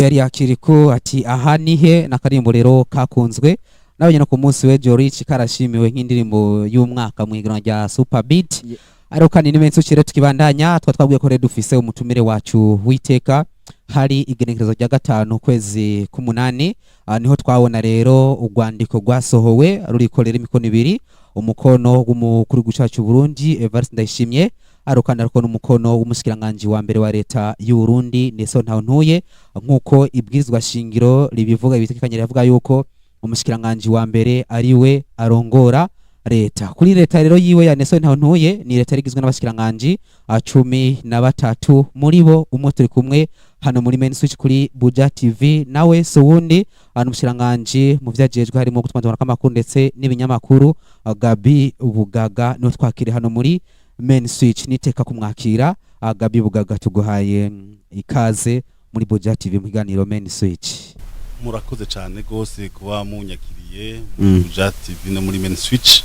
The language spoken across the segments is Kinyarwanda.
yari yakiriko ati aha nihe n'akarimbo rero kakunzwe nawe nyine ku munsi w'ejo Rich karashimiwe nk'indirimbo y'umwaka mu higanwa rya Super Beat. Ariko kandi n'imensi ukire tukibandanya twabwiye ko rero dufise umutumire wacu witeka hari igenekerezo rya 5 kwezi k'umunani niho twabona rero urwandiko rwasohowe rurikorera imikono ibiri umukono w'umukuru w'igihugu Burundi Evariste Ndayishimiye arukanda ariko n'umukono w'umushikiranganje wa mbere wa leta y'u Burundi Nelson Ntawuntuye nkuko ibwirizwa shingiro ribivuga ibitekanye rivuga yuko umushikiranganje wa mbere ari we arongora leta. Kuri leta rero yiwe ya Nelson Ntawuntuye ni leta rigizwe n'abashikiranganje 13 muri bo umwe turi kumwe hano muri Main Switch kuri Buja TV nawe so wundi umushikiranganje mu vyajejwe harimo gutwanzana kw'amakuru ndetse n'ibinyamakuru Gabi Bugaga no twakire hano muri Main Switch niteka kumwakira Gabi Bugaga tuguhaye ikaze muri Buja TV mu kiganiro Main Switch. Murakoze cyane gose kuba munyakiriye muri Buja TV no muri Main Switch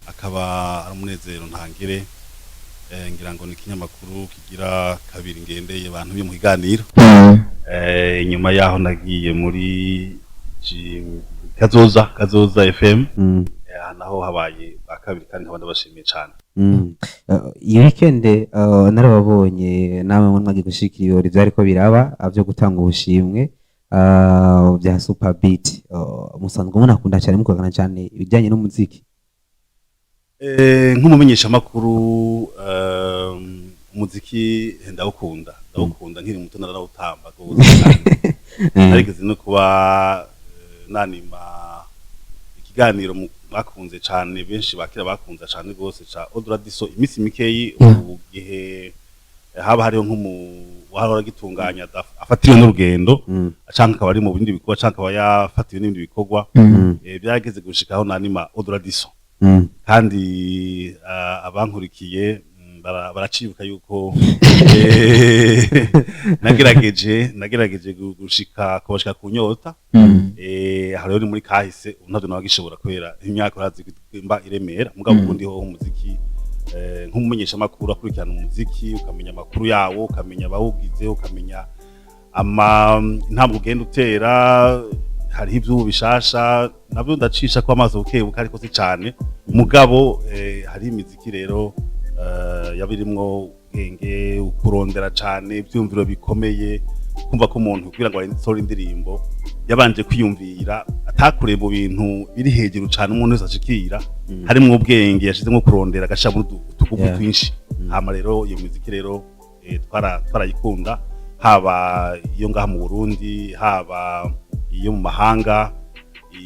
akaba ari umunezero ntangire ngira ngo ni kinyamakuru kigira kabiri ngendeye abantu byo mu kiganiro nyuma yaho nagiye muri Kazoza FM naho habaye bakabiri kandi nkaba ndabashimiye cyane. Iyi weekend narababonye namwe mwagiye gushikira ibirori byariko biraba byo gutanga ubushimwe bya Super Beat. Musanzwe munakunda cyane mukogana cyane ibijyanye n'umuziki nk'umumenyesha makuru umuziki ndawukunda nkiri muto narawutamba gose arigeze no kuba nanima ikiganiro bakunze cyane benshi bakira bakunza cyane gose ca Odradiso imisi mikeyi ugihe haba hariho wahora gitunganya afatiriwe n'urugendo canka akaba ari mu bindi bikorwa canka akaba yafatiwe n'ibindi bikorwa byageze gushikaho nanima Odradiso kandi abankurikiye baracibuka yuko nagerageje gushika kubashika kunyota hariho muri kahise untavyo nabagishobora kwera imyaka urazi kwimba iremera mugabo ubundi ho umuziki nk'umumenyesha makuru akurikirana umuziki ukamenya makuru yawo ukamenya abawugize ukamenya ntabwo ugenda utera hari ibyo bishasha nabyo ndacisha kwa amaso bukebuka ariko si cyane mugabo hari imiziki rero yabirimwo ubwenge ukurondera cyane ibyumviro bikomeye kumva ko umuntu kugira ngo asohore indirimbo yabanje kwiyumvira atakure mu bintu biri hejuru cyane umuntu wese ashikira harimo ubwenge yashizemo kurondera agasha muri utugubu twinshi hama rero iyo muziki rero twarayikunda haba iyo ngaha mu Burundi haba iyo mu mahanga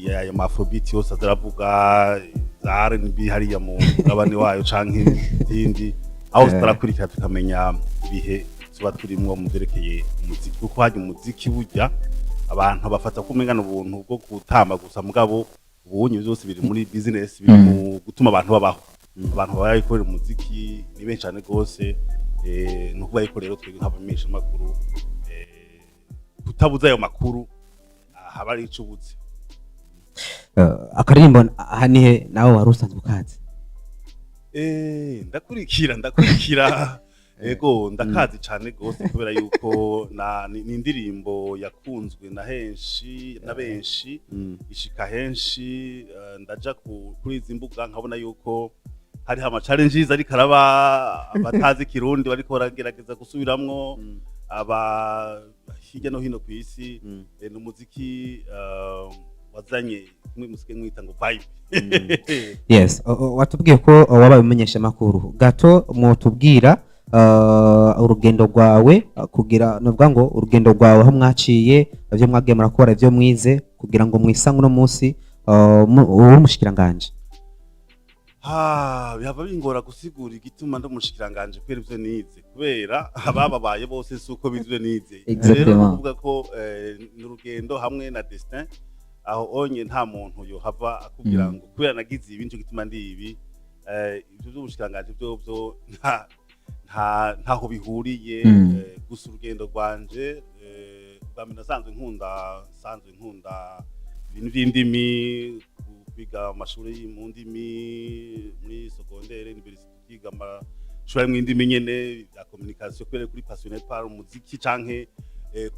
ya Afrobeat yose azaravuga za R&B hariya mu gabane wayo canke izindi aho turakurikira tukamenya bihe tuba turimwo mu byerekeye umuziki kuko haje umuziki burya abantu bafata kumengana ubuntu bwo gutamba gusa mugabo ubunye byose biri muri business biri mu gutuma abantu babaho abantu bayikorera umuziki ni benshi cyane gose nuko bayikorera twebwe nk'abamenyesha makuru tutabuza ayo makuru haba ari icubuze akaririmbo hanihe nawe warusanzwe ukazi ndakurikira ego ndakazi cyane gose kubera yuko ni indirimbo yakunzwe na benshi ishika henshi ndaja kuri izi mbuga nkabona yuko hari ama challenges ari karaba batazi kirundi bariko baragerageza gusubiramwo aba hirya no hino ku isi n'umuziki wazanye musike mwita ngo vibe. Yes, watubwiye ko wabaye umenyesha makuru gato mutubwira urugendo rwawe kugira novuga ngo urugendo rwawe aho mwaciye byo mwagiye murakora byo mwize kugira ngo mwisange no munsi umushikiranganje bihava bingora gusigura igituma ndamushikiranganje kwera ivyo nize kubera abababaye bose suko bizwe nize rero kuvuga ko n'urugendo hamwe na destin aho onye nta muntu yo hava akubwira ngo kubera nagize ibintu gituma ndi ibi ibyo by'ubushikiranganje byo ntaho bihuriye gusa urugendo rwanje bamena sanzwe nkunda ibintu by'indimi kwiga amashuri mu ndimi muri secondaire university kwiga amashuri mu ndimi nyene ya communication kwere kuri passionné par umuziki canke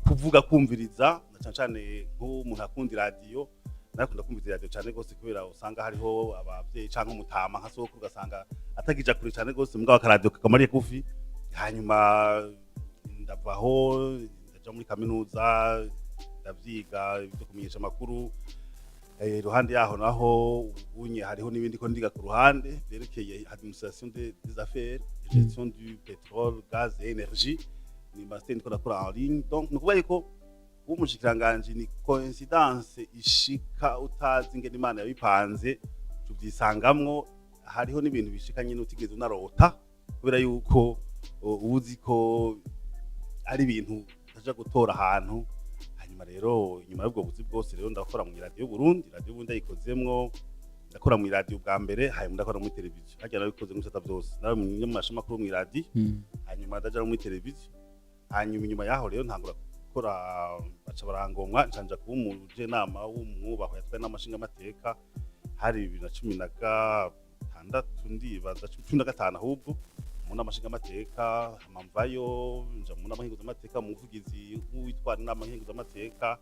kuvuga kumviriza na cyane nk'umuntu akunda radio nakunda kumviriza radio cyane gose kubera usanga hariho abavyeyi canke umutama nka soko ugasanga atagija kure cyane gose mugabo akaradio kakamariye kufi hanyuma ndavaho ndaja muri kaminuza ndavyiga ibyo kumenyesha makuru iruhande yaho naho unye hariho n'ibindi ko ndiga ku ruhande byerekeye administration des affaires gestion du pétrole gaz et énergie ni master niko nakora en ligne donc nukubaye ko umushikiranganje ni coincidence ishika utazi ingene Imana yabipanze tubyisangamwo hariho n'ibintu bishikanye n'utigeze unarota kubera yuko uzi ko ari ibintu aja gutora ahantu hanyuma rero inyuma y'ubwo buzi bwose rero ndakora mu radio Burundi radio Burundi ayikozemwo ndakora mu radio bwa mbere hanyuma ndakora mu televiziyo hajya nabikoze mu sata byose nawe mu mashama makuru mu radio hanyuma ndaja mu televiziyo hanyuma inyuma yaho rero ntangura gukora baca barangomwa ncanja kuba umuje nama w'umwubaho yatwaye n'amashinga amateka hari 2016 ndibaza 15 ahubwo mu namashinga amateka amamvayo nja mu namahinguza amateka mu vugizi witwara n'amahinguza amateka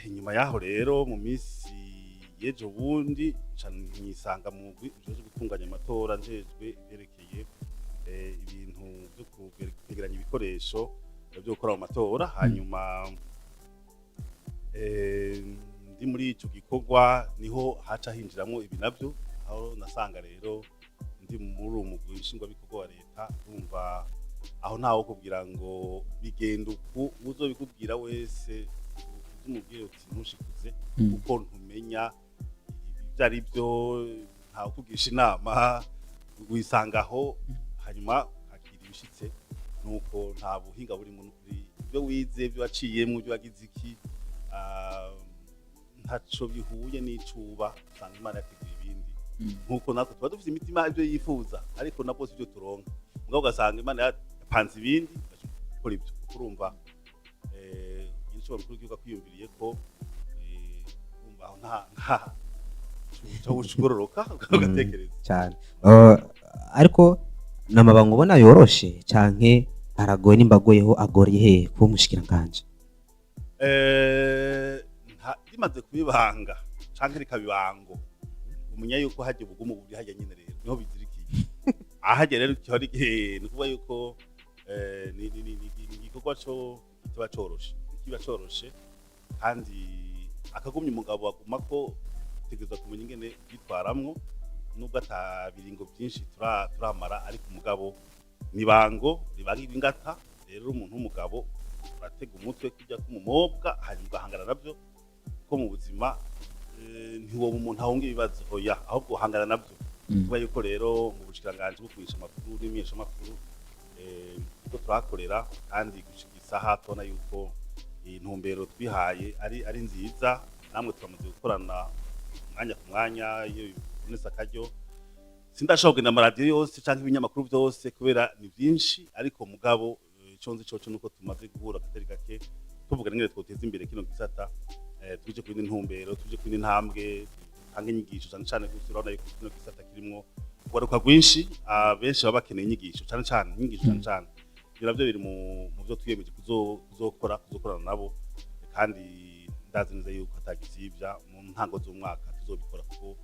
inyuma yaho rero mu misi yejo bundi nisanga mu byo gutunganya amatora njejwe berekeye ibintu byo kwegeranya ibikoresho byo gukora mu matora hanyuma ndi muri ico gikorwa niho haca hinjiramo ibi navyo aho nasanga rero ndi muri umugwi nshingwa bikorwa wa leta urumva aho ntawo kubwira ngo bigenda uku uzobikubwira wese umubwire uti ntushikuze kuko ntumenya ibyari byo ntawo kugisha inama wisangaho hanyuma hakiri bishitse nuko nta buhinga buri muntu kuri ibyo wize byo waciyemo byo wagize iki ntaco bihuye n'icuba usanga Imana yateguye ibindi nkuko natwe tuba dufite imitima ibyo yifuza ariko nabwo sibyo turonka mugabo ugasanga Imana yapanze ibindi gukora ibyo urumva icyo bakuru kwiyumviriye ko urumva aho nta cyo gushororoka ugatekereza cyane ariko namabanga ubona yoroshe canke aragoye nimbagoyeho agoriye he kuba umushikiranganje rimaze kubibanga canke rikabibango umunya yuko haje bugumu buri hajya nyine rero niho bizirikiye ahaje rero cyari ni kuba yuko ni igikorwa cyo kiba coroshe kandi akagumya umugabo aguma ko tegeza kumenya ingene bitwaramwo nubwo atabiringo byinshi turamara ariko umugabo nibango ribagi ingata rero umuntu w'umugabo uratega umutwe kujya kumumobwa hanyuma ugahangana nabyo ko mu buzima ntiwo umuntu ahunga ibibazo hoya ahubwo uhangana nabyo kuba yuko rero mu bushikiranganje bwo kwisha amakuru n'imyesha makuru ko turakorera kandi gushika isaha tubona yuko intumbero twihaye ari nziza namwe turamaze gukorana mwanya ku mwanya iyo bibonetse akaryo sindashobora kugenda amaradiyo yose canke ibinyamakuru byose kubera ni byinshi ariko mugabo iconzi coco nuko tumaze guhura katari gake tuvuga ngire twoteza imbere kino gisata tuje kuri intumbero tuje kuri intambwe tange inyigisho cyane gusa urabona yuko kino gisata kirimo kugaruka gwinshi benshi baba bakeneye inyigisho cyane inyigisho cyane nabyo biri mu byo twiyemeje kuzokorana nabo kandi ndazi neza yuko atagisibya mu ntango z'umwaka tuzobikora kuko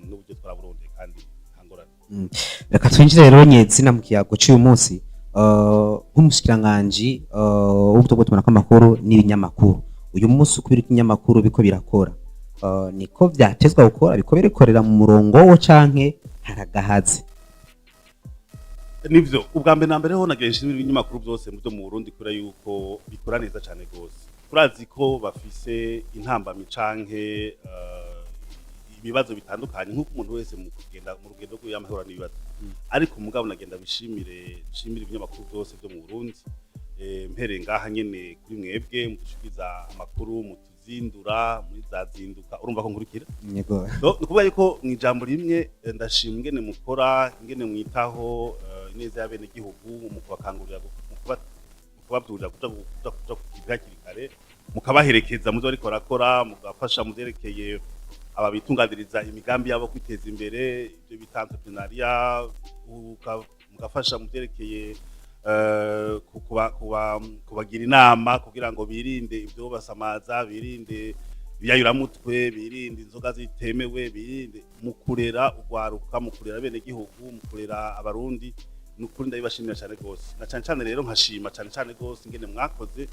n'uburyo twaraburonde kandi hangorane reka twinjire rero nyezina mu kiyago cy'uyu munsi nk'umushikiranganje ubwo tubona ko amakuru n'ibinyamakuru uyu munsi uko biri kinyamakuru biko birakora niko byatezwa gukora biko birekorera mu murongo wo canke haragahaze nivyo ubwa mbere nambere ho nagenshi ibinyamakuru byose mu byo mu Burundi kura yuko bikora neza cyane gose turazi ko bafise intambamyi canke ibibazo bitandukanye nk'uko umuntu wese mu kugenda mu rugendo rwo yamahora n'ibibazo ariko umugabo nagenda bishimire ibinyamakuru byose byo mu Burundi mpere ngaha nyene kuri mwebwe mudushikiza amakuru mutuzindura muri zazinduka urumva ko nkurikira yego nukubaye ko mu ijambo rimwe ndashimwe ingene mukora ingene mwitaho ineza y'abene gihugu mu kubakangurira kubabwira kuja kukibihakiri kare mukabaherekeza muzo ariko barakora mugafasha muzerekeye ababitunganiriza imigambi yabo kwiteza imbere ibyo bita entrepreneuria mugafasha muzerekeye kubagira inama kugira ngo birinde ibyo basamaza, birinde ibiyayuramutwe, birinde inzoga zitemewe, birinde mu kurera urwaruka, mu kurera bene gihugu, mu kurera abarundi. Nukuri ndabibashimira cyane gose, na cyane cyane rero nkashima cyane gose ingene mwakoze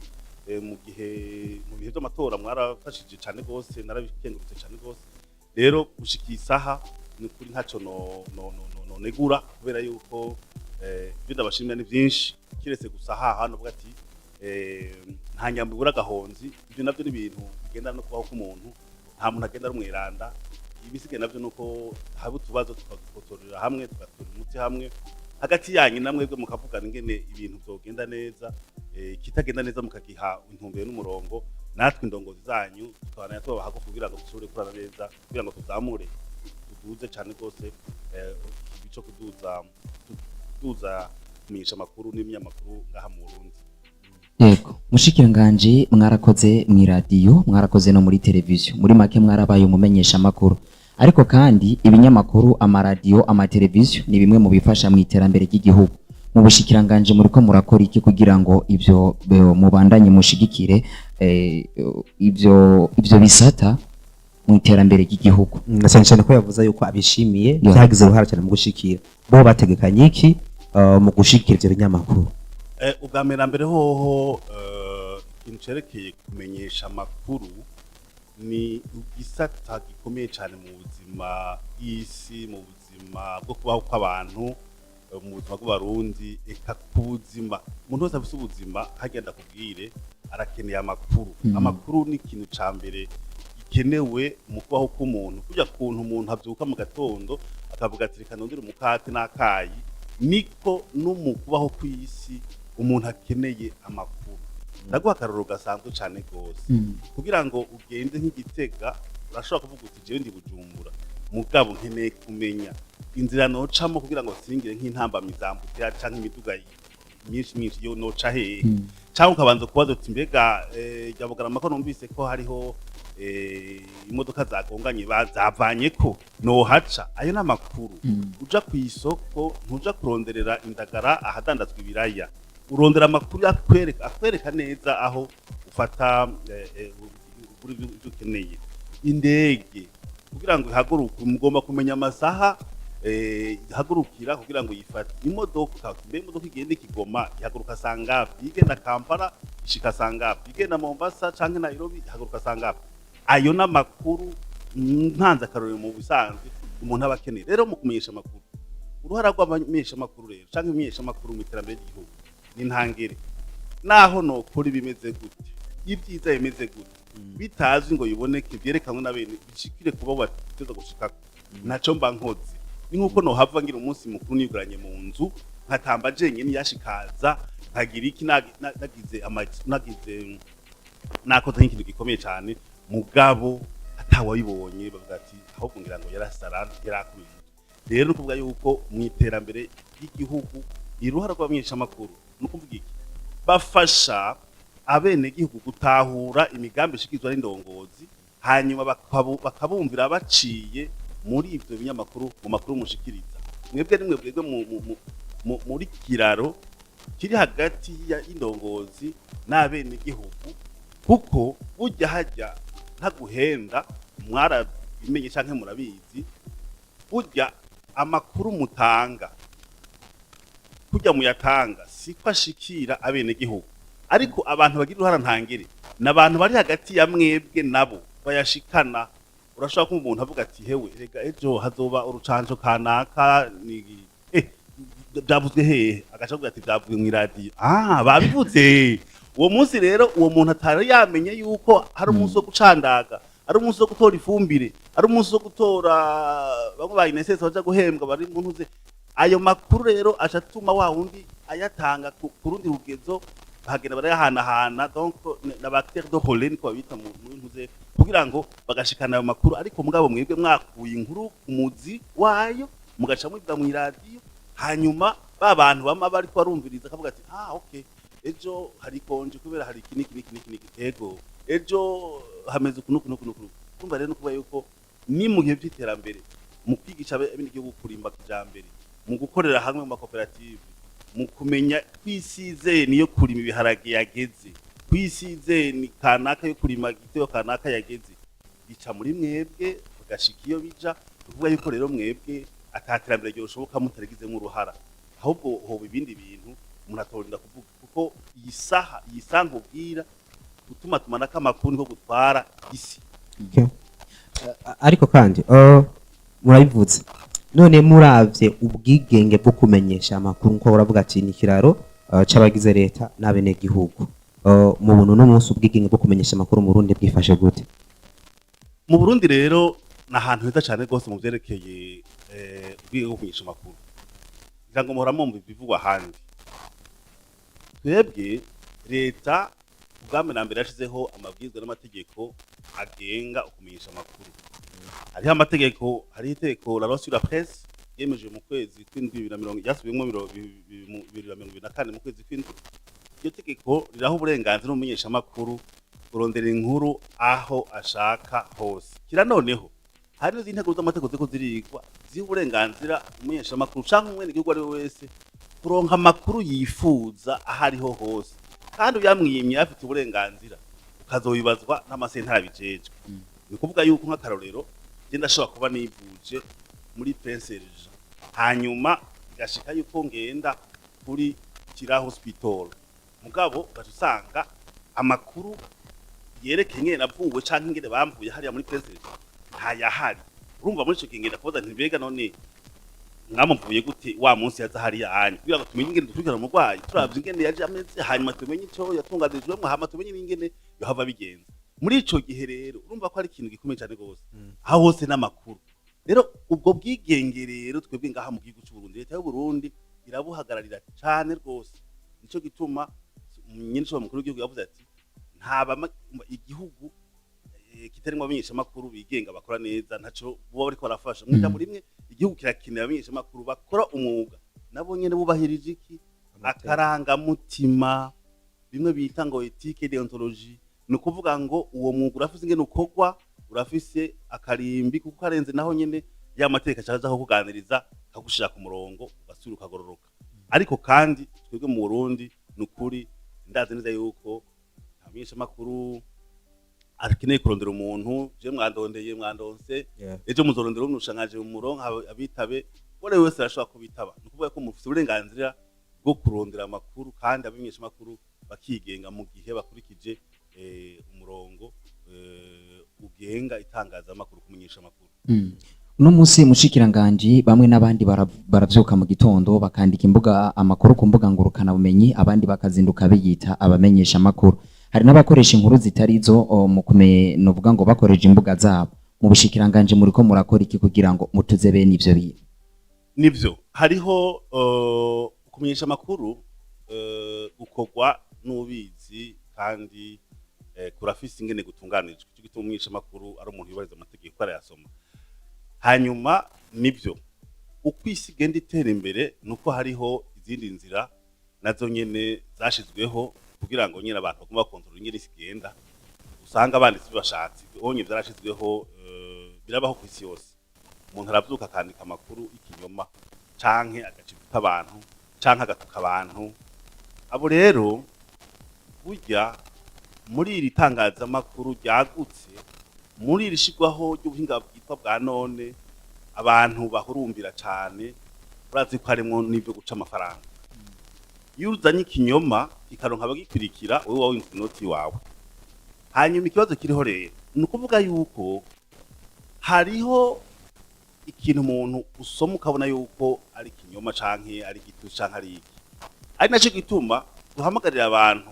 mu bihe by'amatora mwarafashije cyane gose, narabikengurutse cyane gose. Rero gushika isaha nukuri ntaco no negura kubera yuko ibyo ndabashimira ni byinshi, kiretse gusa hano bwa ati nta nyambo ibura gahonzi. Ibyo navyo ni ibintu bigenda no kubaho k'umuntu, nta muntu agenda rumwiranda. Ibisigaye navyo nuko haba utubazo tukadukotorera hamwe, tugatora umuti hamwe hagati yanyu namwe bwe mukavugana ingene ibintu byogenda neza, kitagenda neza mukagiha intumbero n'umurongo. Natwe indongozi zanyu tukabana tubaha kugira ngo dushobore kurana neza, kugira ngo tuzamure tuduze cyane rwose ibico kuduza kumenyesha amakuru n'imyamakuru ngaha mu Burundi. Yego mushikiranganje, mwarakoze mu radio, mwarakoze no muri televiziyo, muri make mwarabaye umumenyesha amakuru. Ariko kandi ibinyamakuru, amaradiyo, amateleviziyo ni bimwe mu bifasha mu iterambere ry'igihugu. Mu bushikiranganje muriko murakora iki kugira ngo ivyo mubandanye mushigikire ivyo bisata mu iterambere ry'igihugu? Na cyane ko yavuze yuko abishimiye byagize uruhara cyane mu gushikira. Bo bategekanye iki mu gushikira ivyo binyamakuru? Ubwa mbere hoho ikintu cerekeye kumenyesha amakuru ni igisata gikomeye cyane mu buzima bw'isi, mu buzima bwo kubaho kw'abantu, mu buzima bw'abarundi, eka ku buzima. Umuntu wese afite ubuzima hagenda kubwire arakeneye amakuru. Amakuru ni ikintu ca mbere gikenewe mu kubaho k'umuntu. Kujya kuntu umuntu avyuka mu gatondo akavuga ati reka nondere umukate n'akayi, niko no mu kubaho kw'isi umuntu akeneye amakuru. Ndaguha akarorero gasanzwe cyane gose. Kugira ngo ugende nk'Igitega urashobora kuvuga uti jewe ndi Bujumbura, mugabo nkeneye kumenya inzira nocamo kugira ngo singire nk'intambamyi zambutera canke imiduga myinshi yo noca hehe. Cyangwa ukabanza kubaza uti mbega Bugarama ko numvise ko hariho imodoka zagonganye bazavanye ko nohaca. Ayo n'amakuru. Uja ku isoko ntuja kuronderera indagara ahadandazwa ibiraya, urondera amakuru akwereka neza aho ufata kuri ibyo ukeneye. Indege kugira ngo ihaguruke mugomba kumenya amasaha ihagurukira kugira ngo yifate. Imodoka igenda Kigoma ihaguruka sangapi, igenda Kampala ishika sangapi, igenda Mombasa canke Nairobi ihaguruka sangapi. Ayo n'amakuru ntanze akarorero mu bisanzwe umuntu aba akeneye. Rero mu kumenyesha amakuru, uruhara rw'abamenyesha amakuru rero canke ibimenyesha amakuru mu iterambere ry'igihugu ni ntangere. Naho nokora ibimeze gute, ibyiza bimeze gute, bitazwi ngo yiboneke byerekanwe n'abene bishikire kuba bateza gushika, naco mba nkoze. Ni nkuko nohava ngira umunsi mukuru niguranye mu nzu nkatamba jenyine yashikaza nkagira iki nagize nakoze nk'ikintu gikomeye cyane, mugabo atawabibonye bavuga ati ahubwo ngira ngo yarasara yarakubiye. Rero nukuvuga yuko mu iterambere ry'igihugu iruhara rw'abamenyesha amakuru nukuvuga iki, bafasha abene gihugu gutahura imigambi ishikizwa n'indongozi, hanyuma bakabumvira baciye muri ivyo binyamakuru, mu makuru mushikiriza. Mwebwe muri kiraro kiri hagati y'indongozi n'abene gihugu, kuko burya hajya ntaguhenda, mwarabimenye canke murabizi, burya amakuru mutanga kujya muyatanga siko ashikira abene gihugu. Ariko abantu bagira uruhara ntangere n'abantu bari hagati ya mwebwe nabo bayashikana. Urashobora kumva umuntu avuga ati hewe rega ejo hazoba urucanco kanaka byavuzwe hehe, agacavuga ati byavuye mu radio. Babivuze uwo munsi. Rero uwo muntu atari yamenye yuko hari umunsi wo gucandaga, ari umunsi wo gutora ifumbire, ari umunsi wo gutora bamwe bayinesese baja guhembwa bari mu ntuze. Ayo makuru rero acatuma wa wundi ayatanga ku rundi rugezo, bagenda barayahanahana, donc na bacterie de pollen ko babita mu ntuze, kugira ngo bagashikana ayo makuru. Ariko mugabo mwebwe mwakuye inkuru ku muzi wayo mugaca mwivuga mu radio, hanyuma ba bantu bama bari kwarumviriza akavuga ati okay, ejo hari konje kubera hari kiniki ego ejo hameze kunuku. Kumva rero nukuba yuko ni mu gihe by'iterambere, mu kwigisha abindi gihugu kurimba kijambere, mu gukorera hamwe mu makoperative, mu kumenya kwisize niyo kurima ibiharage yageze, kwisize ni kanaka yo kurima igitego kanaka yageze, bica muri mwebwe bagashika iyo bija, kuvuga yuko rero mwebwe ataterambere ryoshoboka mutarigizemo uruhara, ahubwo hoba ibindi bintu umuntu atorinda kuvuga, kuko iyi saha nkubwira gutuma tumanako amakuru niko gutwara isi. Ariko kandi murabivuze none muravye ubwigenge bwo kumenyesha amakuru nko uravuga ati ni kiraro c'abagize leta n'abene gihugu, mu buntu no munsi ubwigenge bwo kumenyesha amakuru mu Burundi bwifashe gute? Mu Burundi rero nahantu heza cyane rwose mu byerekeye ubwigenge bwo kumenyesha amakuru, ngira ngo muhora mumva bivugwa ahandi. Twebwe leta ubwami na mbere yashizeho amabwiriza n'amategeko agenga ukumenyesha amakuru. Hariho amategeko, hariho itegeko la loi sur la presse yemeje mu kwezi kw'indwi 2020 ryasubiyemo 2024 mu kwezi kw'indwi. Iryo tegeko riraho uburenganzira n'umumenyesha amakuru kurondera inkuru aho ashaka hose. Kira noneho hari n'izindi ntego z'amategeko ziko zirigwa ziha uburenganzira umumenyesha amakuru canke umwene gihugu ari we wese kuronka amakuru yifuza ahariho hose, kandi uyamwimye afite uburenganzira ukazoyibazwa n'amasentara bijejwe. Ni kuvuga yuko nk'akarorero genda ashobora kuba nivuje muri Prince Regis, hanyuma gashika yuko ngenda kuri Kira Hospital, mugabo ugasanga amakuru yerekeye navuwe canke ingene bamvuye hariya muri Prince Regis ntayahari. Urumva muri ico kingenda kubaza nti mbega none mwamuvuye gute wa munsi yaza hariya anye, kugira ngo tumenye ingene dukurikirana umurwayi, turavye ingene yaje ameze, hanyuma tumenye ico yatunganirijwemo, hama tumenye n'ingene yohava bigenza. Muri ico gihe rero urumva ko ari ikintu gikomeye cyane gose, aho hose n'amakuru. Rero ubwo bwigenge rero twebwe ngaha mu gihugu cy'u Burundi, leta y'u Burundi irabuhagararira cyane rwose. Nico gituma nyine cyo mukuru w'igihugu yavuze ati ntaba igihugu kitarimo abamenyesha amakuru bigenga bakora neza ntaco bo bariko barafasha. Mwita muri rimwe igihugu kirakenera abamenyesha amakuru bakora umwuga, nabo nyene bubahirije iki akaranga mutima, bimwe bita ngo ethique deontologie. Ni kuvuga ngo uwo mwuga urafise ingene ukogwa, urafise akarimbi kuko karenze naho nyene ya mateka cyaza kuganiriza kagushira ku murongo ugasubira ukagororoka. Ariko kandi twebwe mu Burundi nukuri ndazi neza yuko abamenyesha amakuru arakeneye kurondera umuntu, je mwandondeye mwandonse, ejo muzorondera umushangaje mu murongo abitabe, bore wese arashobora kubitaba. Ni kuvuga ko mufise uburenganzira bwo kurondera amakuru, kandi abamenyesha amakuru bakigenga mu gihe bakurikije umurongo ugenga itangazamakuru kumenyesha amakuru. Uno munsi mushikiranganje bamwe n'abandi baravyuka mu gitondo bakandika imbuga amakuru ku mbuga ngurukana bumenyi, abandi bakazinduka biyita abamenyesha amakuru. Hari n'abakoresha inkuru zitarizo mu novuga ngo bakoreje imbuga zabo. Mu bushikiranganje muriko murakora iki kugira ngo mutuze bene ivyo bintu? Nivyo hariho kumenyesha amakuru gukogwa n'ubizi kandi kurafise ingene gutunganijwe. Cyo gituma umumenyesha amakuru ari umuntu yubahiriza amategeko arayasoma. Hanyuma nivyo ukwisi genda itera imbere nuko hariho izindi nzira nazo nyene zashizweho kugira ngo nyine abantu bagomba kontrola ingene isigenda. Usanga abanditsi bashatse onye byarashizweho birabaho ku isi yose. Umuntu aravyuka akandika amakuru ikinyoma canke agacika abantu canke agatuka abantu. Abo rero burya muri iri tangazamakuru ryagutse, muri iri shigwaho ry'ubuhinga bwitwa bwa none, abantu bahurumbira cane, urazi ko harimo n'ibyo guca amafaranga. Iyo uzanye ikinyoma ikaronka abagikurikira wowe wawe inoti wawe. Hanyuma ikibazo kiriho rero ni ukuvuga yuko hariho ikintu umuntu usoma ukabona yuko ari ikinyoma canke ari gitu canke ari iki. Ari naco gituma duhamagarira abantu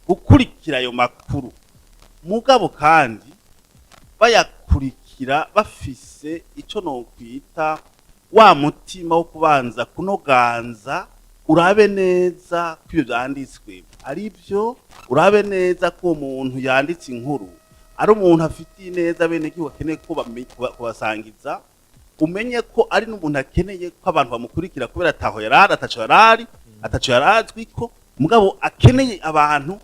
gukurikira ayo makuru, mugabo kandi bayakurikira bafise ico no kwita wa mutima wo kubanza kunoganza, urabe neza ko ibyo byanditswe ari byo, urabe neza ko umuntu yanditse inkuru ari umuntu afitiye neza bene gihugu akeneye ko kubasangiza, umenye ko ari n'umuntu akeneye ko abantu bamukurikira kubera ataho yarari ataco yarazwi ko, mugabo akeneye abantu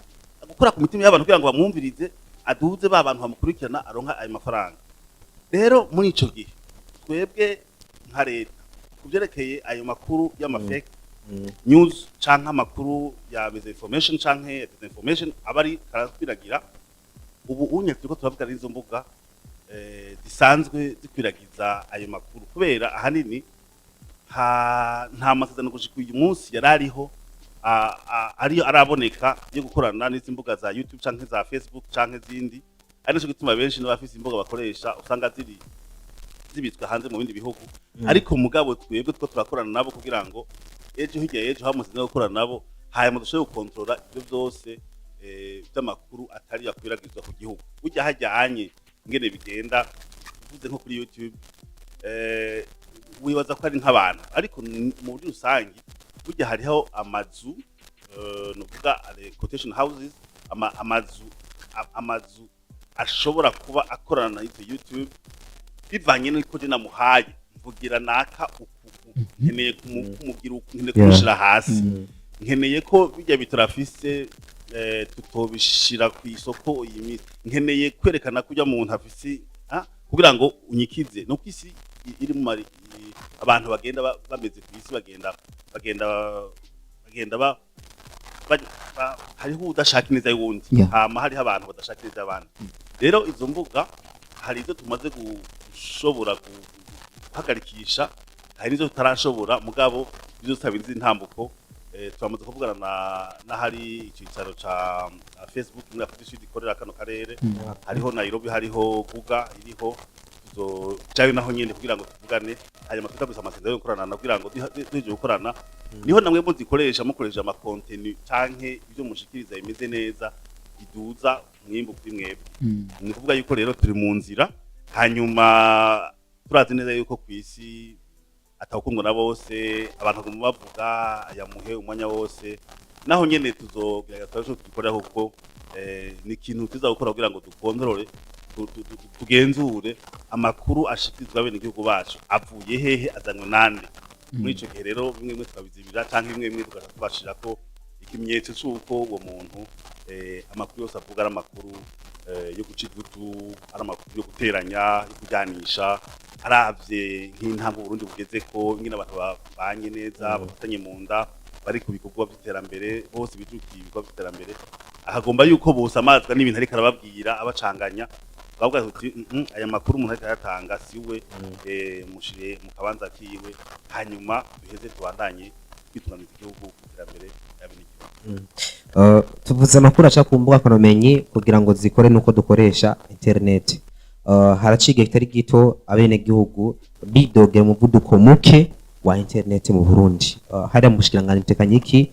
gukora ku mitima y'abantu kugira ngo bamwumvirize, aduze ba bantu bamukurikirana aronka ayo mafaranga. Rero muri ico gihe twebwe nka leta kuvyerekeye ayo makuru y'amafake news canke amakuru ya misinformation canke disinformation abari karakwiragira ubu unye turiko turavuga n'izo mbuga zisanzwe zikwiragiza ayo makuru kubera ahanini nta masezerano gushika uyu munsi yarariho ariyo araboneka yo gukorana n'izi mbuga za YouTube canke za Facebook canke zindi ari nico gituma benshi n'abafise imbuga bakoresha usanga zibitswe hanze mu bindi bihugu ariko mugabo twebwe two turakorana nabo kugira ngo ejo hirya ejo hamuze no gukorana nabo hanyuma dushobore gukontrola ibyo byose by'amakuru atari yakwiragizwa ku gihugu burya hajyanye ingene bigenda uvuze nko kuri YouTube wibaza ko ari nk'abantu ariko muri rusangi burya hariho amazu nuvuga quotation houses amazu ashobora kuba akorana na YouTube bivanye n'uko je namuhaye mvugira naka nkeneye kumugira nkeneye kumushira hasi nkeneye ko bijya biturafise tutobishira ku isoko iyi nkeneye kwerekana kujya mu muntu afise kugira ngo unyikize no kwisi iri mu abantu bagenda bameze ku isi bagenda hariho udashaka neza y'uwundi hama hariho abantu badashaka neza abandi rero izo mbuga hari izo tumaze gushobora guhagarikisha hari nizo tutarashobora mugabo izo sabinzi intambuko twamaze kuvugana na hari icicaro ca Facebook muri Afrika Sud ikorera kano karere hariho Nairobi hariho Buga iriho tuzojayo naho nyene kugira ngo tuvugane hanyuma tukagusa amasezerano yo gukorana kugira ngo tuje gukorana niho namwe muzikoresha mukoresha ama contenu canke ibyo mushikiriza bimeze neza biduza mwimbo kuri mwebwe ni kuvuga yuko rero turi mu nzira hanyuma turazi neza yuko kwisi atawukundwa na bose abantu bavuga yamuhe umwanya wose naho nyene tuzogerageza cyo tugikorera kuko ni ikintu tuza gukora kugira ngo dukontrole tugenzure amakuru ashikirizwa bene igihugu bacu avuye hehe azanywe nande muri ico gihe rero bimwe twabizibira canke bimwe tugasha tubashira ko ikimenyetso cy'uko uwo muntu amakuru yose avuga ari amakuru yo guca igutu ari amakuru yo guteranya yo kujyanisha aravye nk'intango Burundi bugeze ko ingene abantu babanye neza bafatanye mu nda bari ku bikorwa by'iterambere bose bijukiye ibikorwa by'iterambere ahagomba yuko bose amazwa n'ibintu ariko arababwira abacanganya bavuga ati aya makuru umuntu ariko yatanga siwe mushire mu kabanza kiwe hanyuma biheze tubandanye kwitunganiza igihugu kuterambere tuvuze amakuru aca ku mbuga konomenyi kugira ngo zikore nuko dukoresha internet haraciye kitari gito abene gihugu bidoge mu muvuduko muke wa internet mu Burundi hari mu bushikiranganje tekanyiki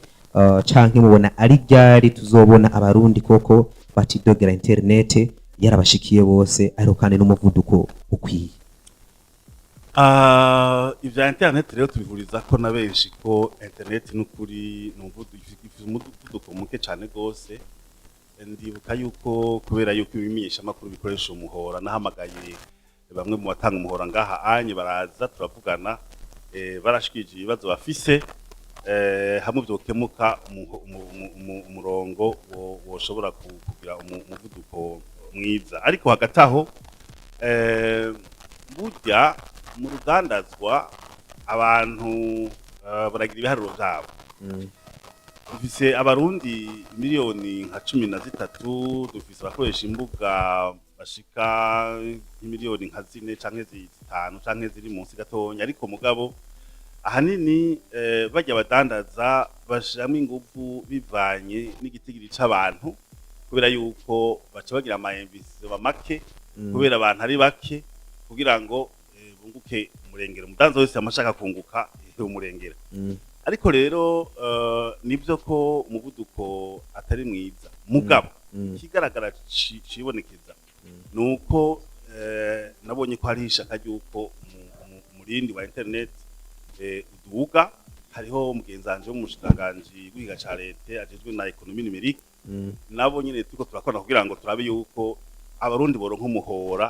canke mubona ari ryari tuzobona abarundi koko batidogera internet yarabashikiye bose ariko kandi n'umuvuduko ukwiye ivya internet rero tubihuriza ko na benshi ko internet n'ukuri n'umuvuduko muke cyane gose ndibuka yuko kubera yuko ibimenyesha amakuru bikoresha umuhora nahamagaye bamwe mu batanga umuhora ngaha anye baraza turavugana barashikije ibibazo bafise hamwe byokemuka umurongo woshobora kugira umuvuduko mwiza ariko hagati aho burya mu rugandazwa abantu baragira ibiharuro byabo dufise abarundi miliyoni nka 13 dufise abakoresha imbuga bashika miliyoni nka 4 canke 5 canke ziri munsi gatonya ariko mugabo ahanini bajya badandaza bashiramo ingufu bivanye n'igitigiri c'abantu kubera yuko baca bagira amayembisi make kubera abantu ari bake kugira ngo bunguke umurengero umudanzo wese amashaka kunguka umurengero ariko rero nibyo ko umuvuduko atari mwiza mugabo kigaragara cibonekeza nuko nabonye ko hari ishaka ryuko umurindi wa internet uduga hariho umugenzanje w'umushikanganje w'igiga ca leta ajejwe na economie numérique nabo nyene tuko turakora kugira ngo turabe yuko abarundi boronka umuhora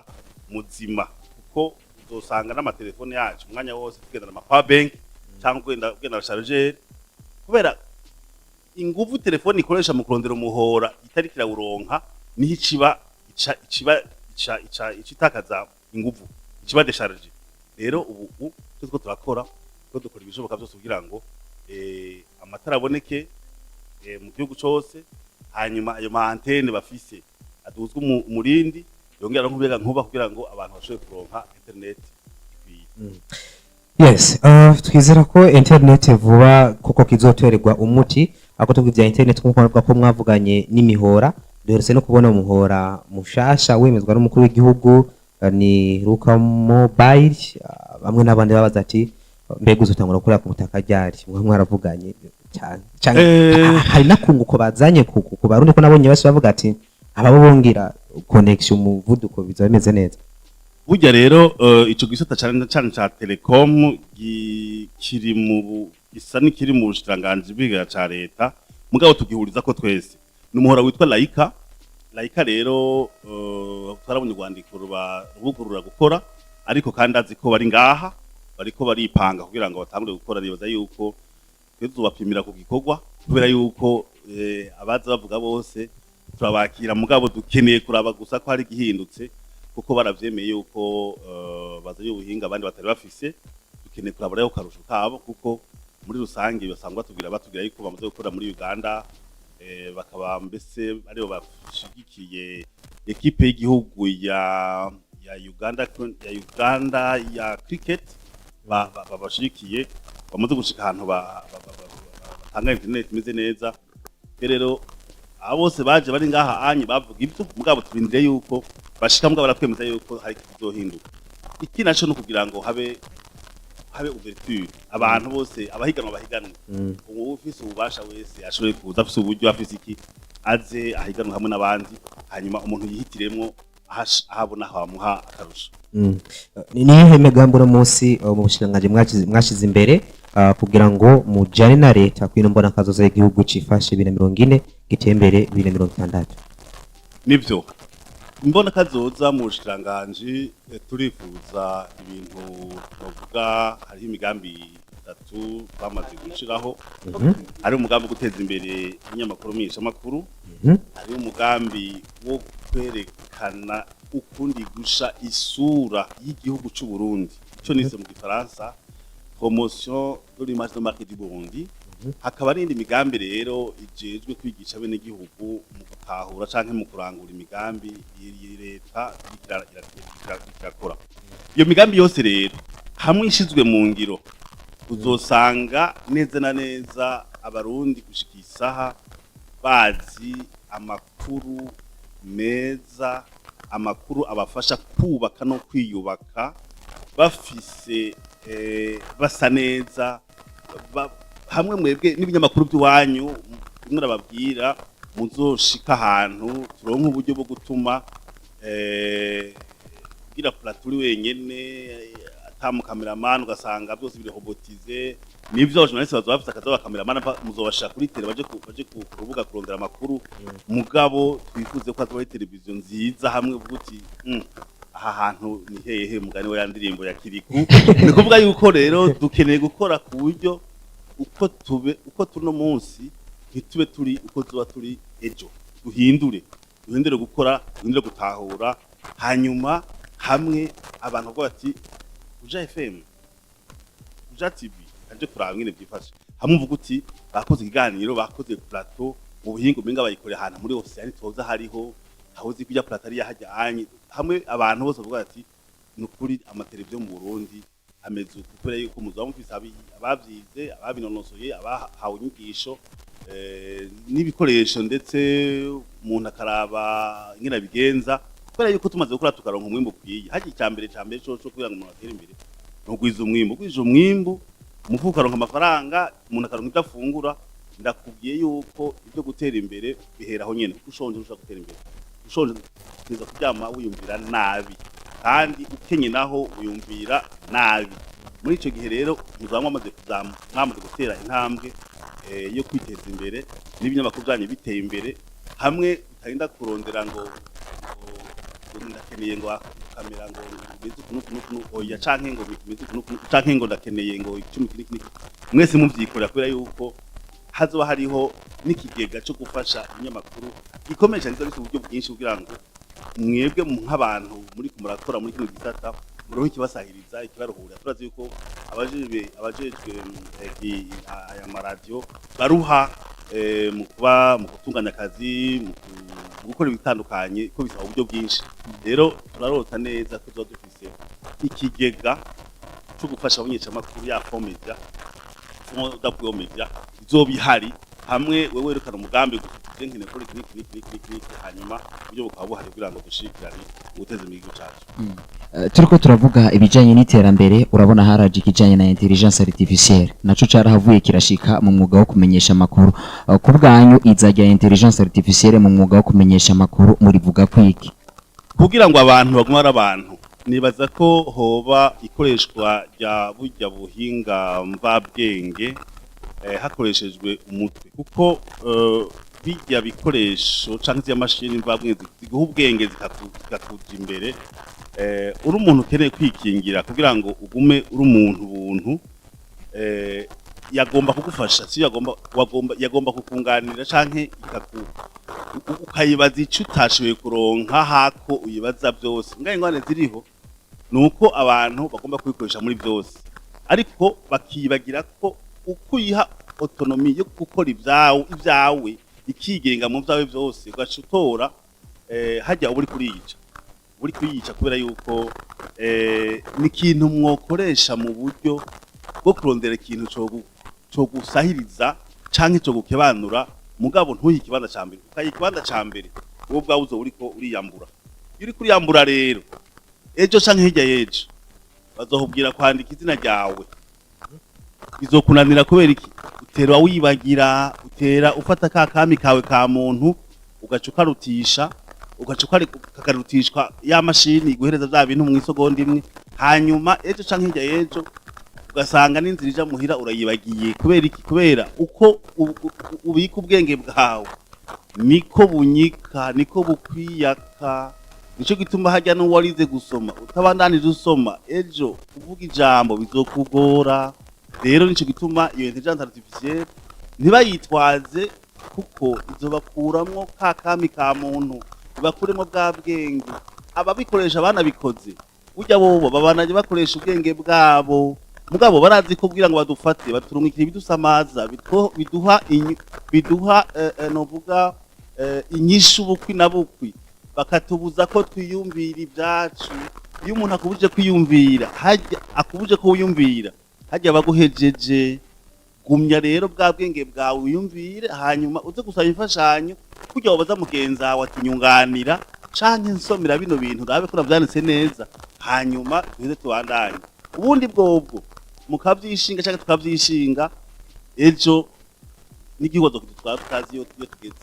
muzima kuko uzosanga n'amatelefone yacu umwanya wose tugenda na power bank cyangwa ugenda na charger kubera ingufu telefone ikoresha mu kurondera umuhora itari kirawuronka niho icitakaza ingufu ikiba decharge rero ubu tuko turakora ko dukora ibishoboka byose kugira ngo amatara aboneke mu gihugu cyose, hanyuma ayo ma antene bafise aduzwe umurindi yongera nk'ubega nkuba kugira ngo abantu bashobore kuronka internet ikwiye. Yes, twizera ko internet vuba kuko kizoterwa umuti ako tubwivya internet nkuko bavuga ko mwavuganye n'imihora, duheretse no kubona umuhora mushasha wemezwa n'umukuru w'igihugu ni Ruka Mobile, bamwe n'abandi babaza ati mbega uzotangura gukora ku butaka ryari, mwaravuganye cyane hari nakunguko bazanye ku barundi ko nabonye basi bavuga ati ababo bongira connection umuvuduko biza bimeze neza. Burya rero ico gisata cyane ca telecom kiri mu gisa n'ikiri mu bushiranganje bwiga ca leta, mugabo tugihuriza ko twese n'umuhora witwa Laika rero twarabonye urwandiko rubugurura gukora, ariko kandi azi ko bari ngaha bariko baripanga kugira ngo batangure gukora. Nibaza yuko tuzobapimira ku gikorwa kubera yuko abaza bavuga bose turabakira, mugabo dukeneye kuraba gusa ko hari gihindutse kuko baravyemeye yuko bazanye ubuhinga abandi batari bafise. Dukeneye kuraba rero karusho kabo kuko muri rusange basangwa batubwira yuko bamaze gukora muri Uganda, bakaba mbese aribo bashigikiye ekipe y'igihugu ya Uganda ya cricket babashigikiye, bamaze gushika ahantu batanga internet imeze neza. Rero abo bose baje bari ngaha anyi bavuga ibyo, mugabo turindire yuko bashika, mugabo barakwemeza yuko hari kizohinduka. Iki naco no kugira ngo habe ouverture, abantu bose abahiganwa ubu ufise ububasha wese ashobore kuza afise uburyo afise iki aze ahiganwa hamwe n'abandi, hanyuma umuntu yihitiremwo ahabona hamuha akarusho. Nihe megambura munsi mu bushiranganje mwashize imbere kugira ngo mujane na leta kwino mbona kazoza y'igihugu cifashe 2040 gitembere 2060? Nivyo mbona kazoza mu bushiranganje turifuza ibintu bavuga, hari imigambi 3 bamaze gushiraho. Hari umugambi guteza imbere inyamakuru mishamakuru, hari umugambi wo kwerekana ukundi gusha isura y'igihugu cy'u Burundi, cyo nise mu gifaransa promotion de l'image de marque du Burundi. Hakaba ari indi migambi rero ijejwe kwigisha bene gihugu mu gutahura canke mu kurangura imigambi leta irakora. Iyo migambi yose rero hamwe ishizwe mu ngiro, uzosanga neza na neza abarundi gushika isaha bazi amakuru meza, amakuru abafasha kubaka no kwiyubaka, bafise basa neza, hamwe mwebwe n'ibinyamakuru by'wanyu murababwira muzoshika ahantu turonka uburyo bwo gutuma gira platuri wenyene atamu cameraman ugasanga byose biri robotize. Nivyo journaliste bazobafite akaza cameraman muzobasha kuri tele baje ku rubuga kurondera amakuru, mugabo twifuze ko azaba televiziyo nziza hamwe uvuguti aha hantu ni hehe mugani we yandirimbo ya Kiriku. Ni kuvuga yuko rero dukeneye gukora ku buryo uko tuno munsi ntitube turi uko tuba turi ejo, duhindure gukora, duhindure gutahura, hanyuma hamwe abantu bavuga bati uja FM uja TV aje kuraba ngene byifashe, hamwe uvuga uti bakoze ikiganiro, bakoze plateau mu buhingo mbinga bayikore ahantu muri Ocean toza hariho hawuzi kujya plateau ari yahajya anyi, hamwe abantu bose bavuga ati nukuri amateleviziyo mu Burundi ameze ukubera yuko muzaba mufise abavyize, ababinonosoye, abahawe inyigisho n'ibikoresho, ndetse umuntu akaraba ingene bigenza, kubera yuko tumaze gukora tukaronka umwimbo ukwiye. Haje icyambere cyo kugira ngo umuntu atere imbere no gwiza umwimbo umufuka aronka amafaranga, umuntu akaronka ibyo afungura. Ndakubwiye yuko ibyo gutera imbere bihera aho nyene, ushonje ushaka gutera imbere, ushonje kiza kuryama wiyumvira nabi, kandi ukenye naho uyumvira nabi. Muri ico gihe rero muzamwe mwamaze gutera intambwe yo kwiteza imbere, n'ibinyamakuru byanyu biteye imbere, hamwe utarinda kurondera ngo ndakeneye ngo kamera ngo bizu kuno oya canke ngo bizu kuno canke ngo ndakeneye ngo icumi kini mwese muvyikorera, kubera yuko hazoba hariho n'ikigega cyo gufasha inyamakuru gikomesha nziza bifite uburyo bwinshi kugira ngo mwebwe nk'abantu muri kumurakora muri kino gisata muronke ikibasahiriza ikibaruhura turazi yuko abajejwe aya maradiyo baruha mu gutunganya akazi mu gukora ibitandukanye ko bisaba uburyo bwinshi rero turarota neza ko tuba dufise ikigega cyo gufasha abamenyeshamakuru ya fomedia media izoba ihari hamwe wewe werekana umugambi gutuje nkine kuri clinic hanyuma uburyo bukaba buhari kugira ngo dushikirane guteza imihigo cacu. Turiko turavuga ibijanye n'iterambere urabona haraje ikijanye na intelligence artificielle naco carahavuye kirashika mu mwuga wo kumenyesha amakuru. Ku bwanyu izajya intelligence artificielle mu mwuga wo kumenyesha amakuru murivuga kwiki kugira ngo abantu bagumara abantu nibaza ko hoba ikoreshwa rya burya buhinga mvabwenge hakoreshejwe umutwe kuko bijya bikoresho canke ya mashini mvabwenge ziguha ubwenge zikakuja imbere uri umuntu ukeneye kwikingira kugira ngo ugume uri umuntu buntu yagomba kugufasha si yagomba kukunganira canke ukayibaza ico utashoboye kuronka hako uyibaza byose ngaye ngwane ziriho nuko abantu bagomba kubikoresha muri byose ariko bakibagira ko ukuyiha autonomy yo gukora ibyawe ikigenga mu byawe byose ugacutora hajya uri kuyica kubera yuko ni ikintu mwokoresha mu buryo bwo kurondera ikintu cyo gusahiriza canke cyo gukebanura mugabo ntuyi kibanza cambere ukayikibanza cambere wowe bwawuzo uriko uriyambura uri kuriyambura rero ejo canke hirya yejo bazohubwira kwandika izina ryawe bizokunanira kubera iki utera wibagira utera ufata ka kami kawe ka muntu ugacukarutisha ukagarutishwa ya mashini iguhereza bya bintu mu isogonda imwe hanyuma ejo canke hirya yejo ugasanga n'inzira ija muhira urayibagiye kubera iki kubera uko ubika ubwenge bwawe niko bunyika niko bukwiyaka nico gituma hajya no warize gusoma utabandanije usoma ejo uvuga ijambo bizokugora rero nico gituma iyo intelligence artificielle ntibayitwaze kuko izobakuramwo ka kami ka muntu bakuremo bwa bwenge ababikoresha banabikoze burya bobo babanaje bakoresha ubwenge bwabo mugabo barazi ko kugira ngo badufate baturungikira ibidusamaza biduha novuga inyishu bukwi na bukwi bakatubuza ko twiyumvira ibyacu iyo umuntu akubuje kwiyumvira hajya akubuje ko wiyumvira hajya baguhejeje gumya rero bwa bwenge bwawe wiyumvire hanyuma uze gusaba imfashanyo kugira ngo baza mugenza wawe atinyunganira canke nsomera bino bintu rabe ko navyanditse neza hanyuma duheze tubandanye ubundi bwobwo mukavyishinga canke tukavyishinga ejo n'igihugu twari tutazi iyo tugeze.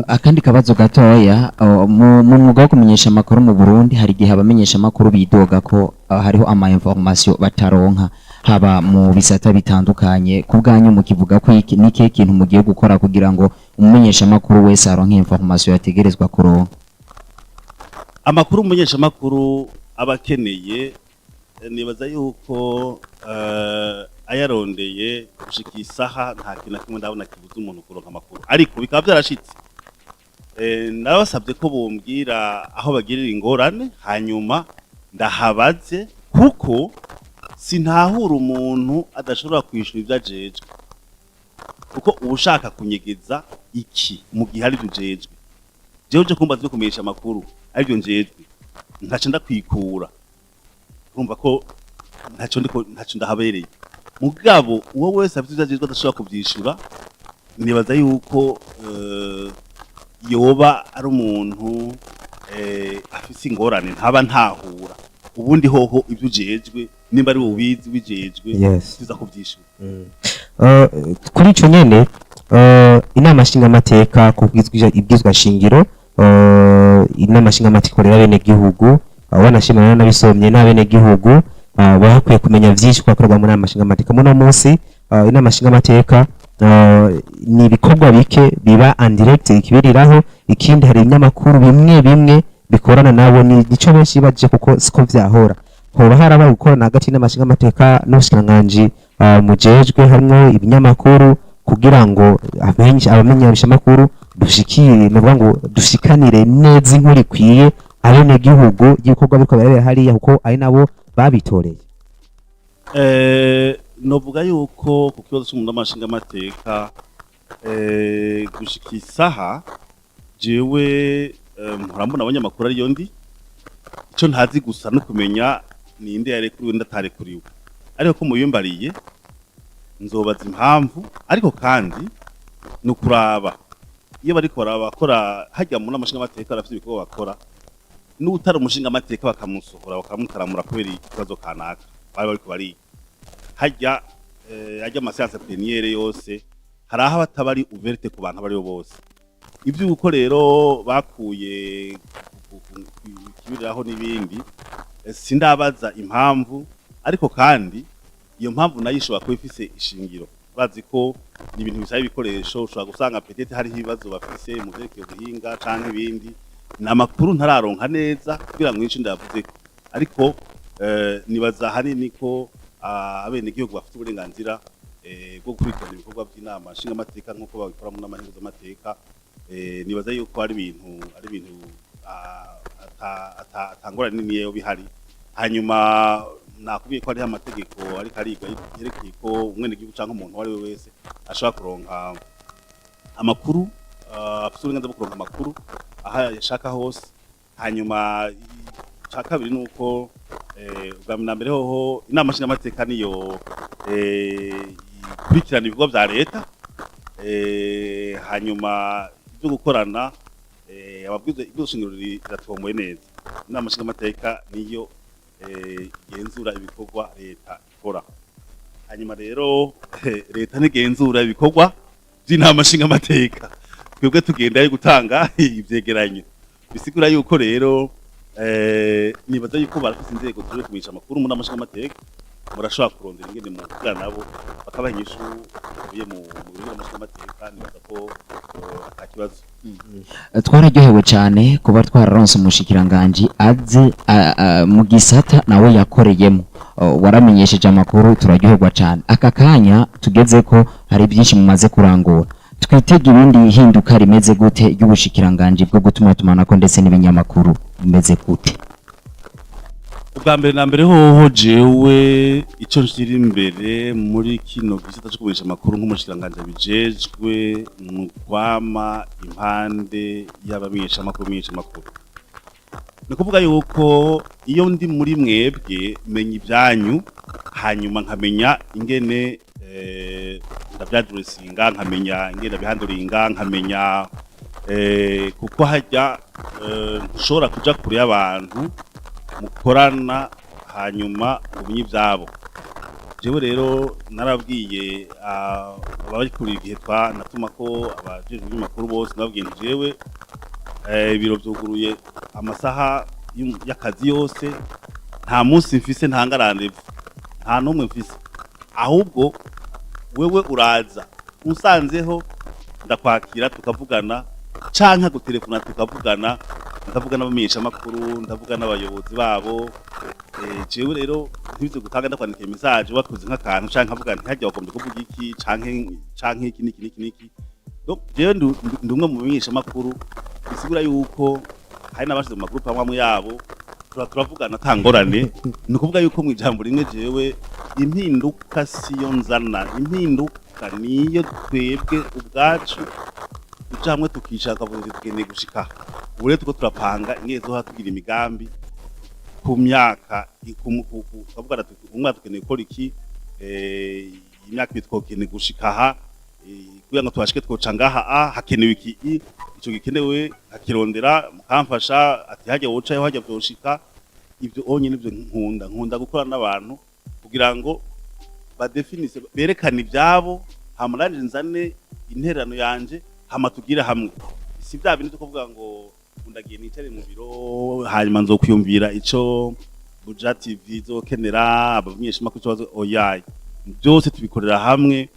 Akandi kabazo gatoya mu mwuga wo kumenyesha amakuru mu Burundi hari gihe abamenyesha amakuru bidoga ko hariho ama information bataronka haba mu bisata bitandukanye ku bwanyu mukivuga ko nike kintu mugiye gukora kugira ngo umumenyesha amakuru wese aronke information yategerezwa kuronka. Amakuru umumenyesha amakuru abakeneye nibaza yuko ayarondeye gushika isaha nta kintu kimwe ndabona kibuza umuntu kuronka amakuru ariko bikaba byarashitse nabasabye ko bombwira aho bagirira ingorane hanyuma ndahabaze kuko sintahura umuntu adashobora kwishura ivyajejwe kuko ubushaka kunyegeza iki mu gihe ari dujejwe jeje kumba twe kumenyesha amakuru ari byo njejwe ntaco ndakwikura urumva ko ntaco ndahabereye mugabo uwo wese afite ivyajejwe adashobora kuvyishura nibaza yuko yoba ari umuntu afise ingorane ntaba ntahura ubundi hoho ibyo ujejwe nimba ari ubizi bijejwe tuza kuvyishura. Kuri ico nyene inama nshinga amateka kubwizwa ibwizwa shingiro inama nshinga amateka rero bene gihugu wanashimana n'abisomye n'abene gihugu bahakwiye kumenya vyinshi kwakorwa mu nama nshinga amateka muno munsi inama nshinga amateka ni ibikorwa bike biba indirect ikibiriraho ikindi hari ibinyamakuru bimwe bikorana nabo nico benshi baje kuko siko vyahora hoba harabaye gukorana hagati n'amashinga amateka n'ubushikiranganji mujejwe harimo ibinyamakuru kugira ngo abamenyesha amakuru dushikire navuga ngo dushikanire neza inkuru ikwiye abenegihugu y'ibikorwa biriko birabera hariya kuko ari nabo babitoreye. novuga yuko ku kibazo cy'umuntu w'amashinga amateka gushika isaha jewe murambona abanyamakuru ariyo ndi icyo ntazi gusa no kumenya ninde yarekuriwe ndatarekuriwe ariko ko mubimbariye nzobaza impamvu ariko kandi no kuraba iyo bariko barabakora hajya mu n'amashinga amateka barafite ibikorwa bakora n'utari umushinga amateka bakamusohora bakamutaramura kubera ikibazo kanaka bari bariko bari hajya amaseanse plénière yose hari aho batabari ouverte ku bantu bari bose ivy'uko rero bakuye kibiraho n'ibindi sindabaza impamvu ariko kandi iyo mpamvu nayo ishobora kuba ifise ishingiro bazi ko ni ibintu bisaba ibikoresho ushobora gusanga petete hari ibibazo bafise mu vyerekeye ubuhinga canke ibindi n'amakuru ntararonka neza kugira ngo ico ndavuze ariko nibaza hanini ko abenegihugu bafite uburenganzira bwo gukurikirana ibikorwa by'inama nshingamateka nk'uko babikora mu nama nshingamateka nibaza yuko ari ibintu atangora nini yeyo bihari hanyuma nakubiye ko hariho amategeko ariko ariga yerekeye ko umwenegihugu cyangwa umuntu uwo ari we wese ashobora kuronka amakuru afite uburenganzira bwo kuronka amakuru aho yashaka hose hanyuma icya kabiri ni uko ubwa mbere hoho inama nshingamateka niyo ikurikirana ibikorwa bya leta hanyuma ibyo gukorana ababwiza ibyo shingiro riratomboye neza inama nshingamateka niyo genzura ibikorwa leta ikora hanyuma rero leta ntigenzura ibikorwa by'inama nshingamateka twebwe tugendayo gutanga ivyegeranyo bisigura yuko rero nibaza yuko barafise inzego zije kumenyesha amakuru mu nama nshingamateka murashobora kurondera ingene mu kugira nabo bakabaha inyishu biye mu nama nshingamateka nibaza ko atakibazo twararyohewe cyane kuba twararonse umushikiranganji aze mu gisata nawe yakoreyemo waramenyesheje amakuru turaryoherwa cyane aka kanya tugeze ko hari byinshi mumaze kurangura twitega ibindi hinduka rimeze gute y'ubushikiranganji bwo gutuma tumanako ndetse n'ibinyamakuru bimeze gute ubwa mbere na mbere hoho jewe icyo nshira imbere muri kino gisata cyo kumenyesha amakuru nk'umushikiranganji bijejwe mu kwama impande y'abamenyesha amakuru ni kuvuga yuko iyo ndi muri mwebwe menya ibyanyu hanyuma nkamenya ingene ndabyaduresinga nkamenya ingene bihanduringa nkamenya kuko hajya ntushobora kuja kure y'abantu mukorana hanyuma ubumenyi byabo jewe rero narabwiye ababikuriye igihe natuma ko abajejwe b'imakuru bose nababwiye jewe ibiro byuguruye amasaha y'akazi yose nta munsi mfise ntangarane nta numwe mfise ahubwo wewe uraza unsanzeho ndakwakira tukavugana canka gutelefona tukavugana ndavugana n'abamenyesha amakuru ndavugana n'abayobozi babo jewe rero ntibize gutanga ndakwandika message wakoze nk'akantu canka avuga nti hajya wagombye kuvuga iki canke iki niki donc jewe ndumwe mu bamenyesha amakuru bisigura yuko hari n'abashize mu magroupe amwe yabo turavugana tangorane ni ukuvuga yuko mu ijambo rimwe jewe impinduka siyo nzana impinduka niyo twebwe ubwacu tuja hamwe tukishaka vuba tugeneye gushika ubu rero tuko turapanga ingene zo hatugira imigambi ku myaka twavuga umwaka tukeneye gukora iki imyaka bitwokeneye gushika aha kugira ngo tubashike twoca ngaha hakenewe iki ico gikenewe hakirondera mukamfasha ati hajya wocayo hajya byoshika ibyo onye nivyo nkunda gukora n'abantu kugira ngo badefinise berekane ibyabo hamaranje nzane interano yanje hama tugira hamwe si bya bintu tukuvuga ngo undagiye nicare mu biro hanyuma nzokwiyumvira ico Buja TV zokenera abamenyesha makuru cyo oyaye byose tubikorera hamwe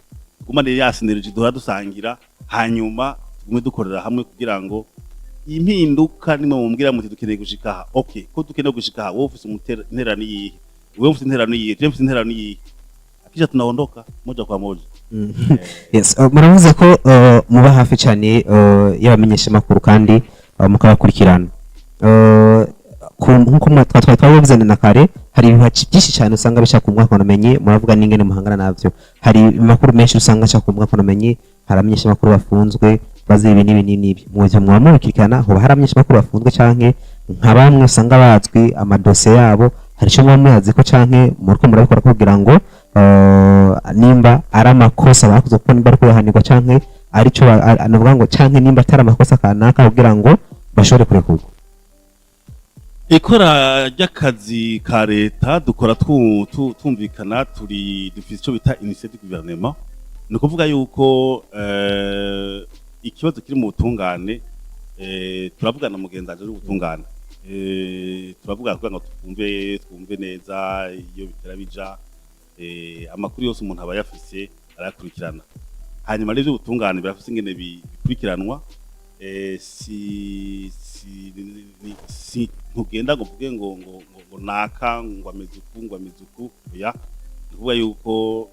gumane ya synergy duhora dusangira hanyuma tugume dukorera hamwe kugira ngo impinduka nimwe mumbwira muti dukeneye gushika okay ko dukeneye gushika wowe ufise interano yihe wewe ufise interano yihe je ufise interano yihe akija tunaondoka moja kwa moja yes muravuze ko muba hafi cyane y'abamenyesha makuru kandi mukabakurikirana nkuko twavuze na kare hari ibintu byinshi cyane usanga bishaka kumwa konamenye muravuga n'ingene muhangana navyo hari amakuru menshi usanga ashaka kumwa konamenye haramenyesha amakuru bafunzwe bazibi n'ibi mu byo mwamurikirikana ho haramenyesha amakuru bafunzwe canke nka bamwe usanga bazwi amadose yabo hari cyo mwamuhazi ko canke muriko murabikora kugira ngo nimba ari amakosa bakoze ko nimba ariko yahanirwa canke ari cyo anavuga ngo canke nimba atari amakosa kanaka kugira ngo bashobore kurekurwa. Ikora ry'akazi ka leta dukora tumvikana turi dufite icyo bita initiative gouvernement ni ukuvuga yuko ikibazo kiri mu butungane turavugana mugenzaje w'ubutungane turavuga kugira ngo twumve neza iyo bitera bija amakuru yose umuntu aba yafise arakurikirana hanyuma rero ubutungane birafise ingene bikurikiranwa si ntugenda ngo mvuge ngo naka ngo ameze uku ya kuvuga yuko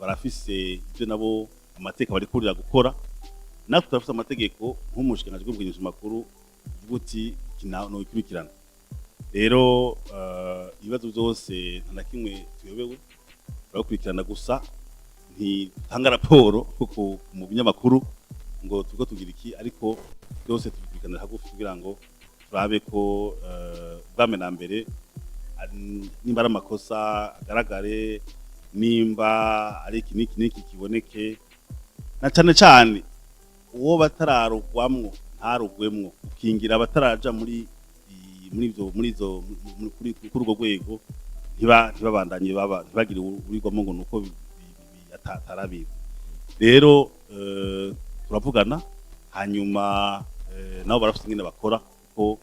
barafise ibyo nabo amateka bari kurira gukora natwe turafise amategeko nk'umushikiranganje bw'ubwinjiza makuru uvuguti no ikurikirana rero ibibazo byose nta kimwe tuyobewe barakurikirana gusa ntitanga raporo kuko mu binyamakuru ngo tuko tugira iki ariko byose tubikanira hagufi kugira ngo turabe ko bwame na mbere nimba ari amakosa agaragare nimba ari iki kiboneke na cyane uwo batararugwamwo ntarugwemwo ukingira abataraja muri urwo rwego ntibabandanye ntibagire urigwamo ngo nuko atarabiwe rero turavugana hanyuma nabo barafite ingene bakora ko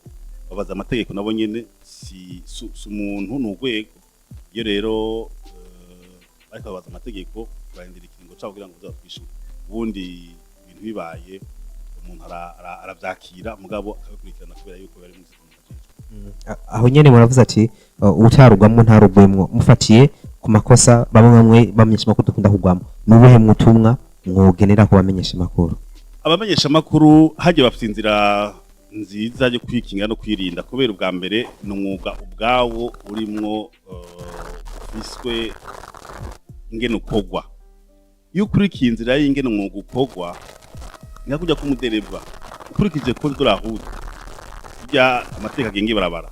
babaza amategeko nabo nyene si umuntu n'urwego iyo rero ariko babaza amategeko barindira ikiringo cabo kugira ngo bazatwishure ubundi ibintu bibaye umuntu aravyakira mugabo akabikurikirana kubera yuko bari mu aho nyene muravuze ati utarugwamwo ntarugwemwo mufatiye ku makosa bamwe bamenyesha makuru dukunda kugwamo nubuhe mutumwa mwogenera ko bamenyesha makuru abamenyesha makuru haje bafite inzira nziza yo kwikinga no kwirinda kubera ubwa mbere n'umwuga ubwawo urimwo biswe ingene ukogwa iyo ukurikiye inzira y'ingene umwuga ukogwa nga kujya kumudereva ukurikije ko durahuza bya amateka genge barabara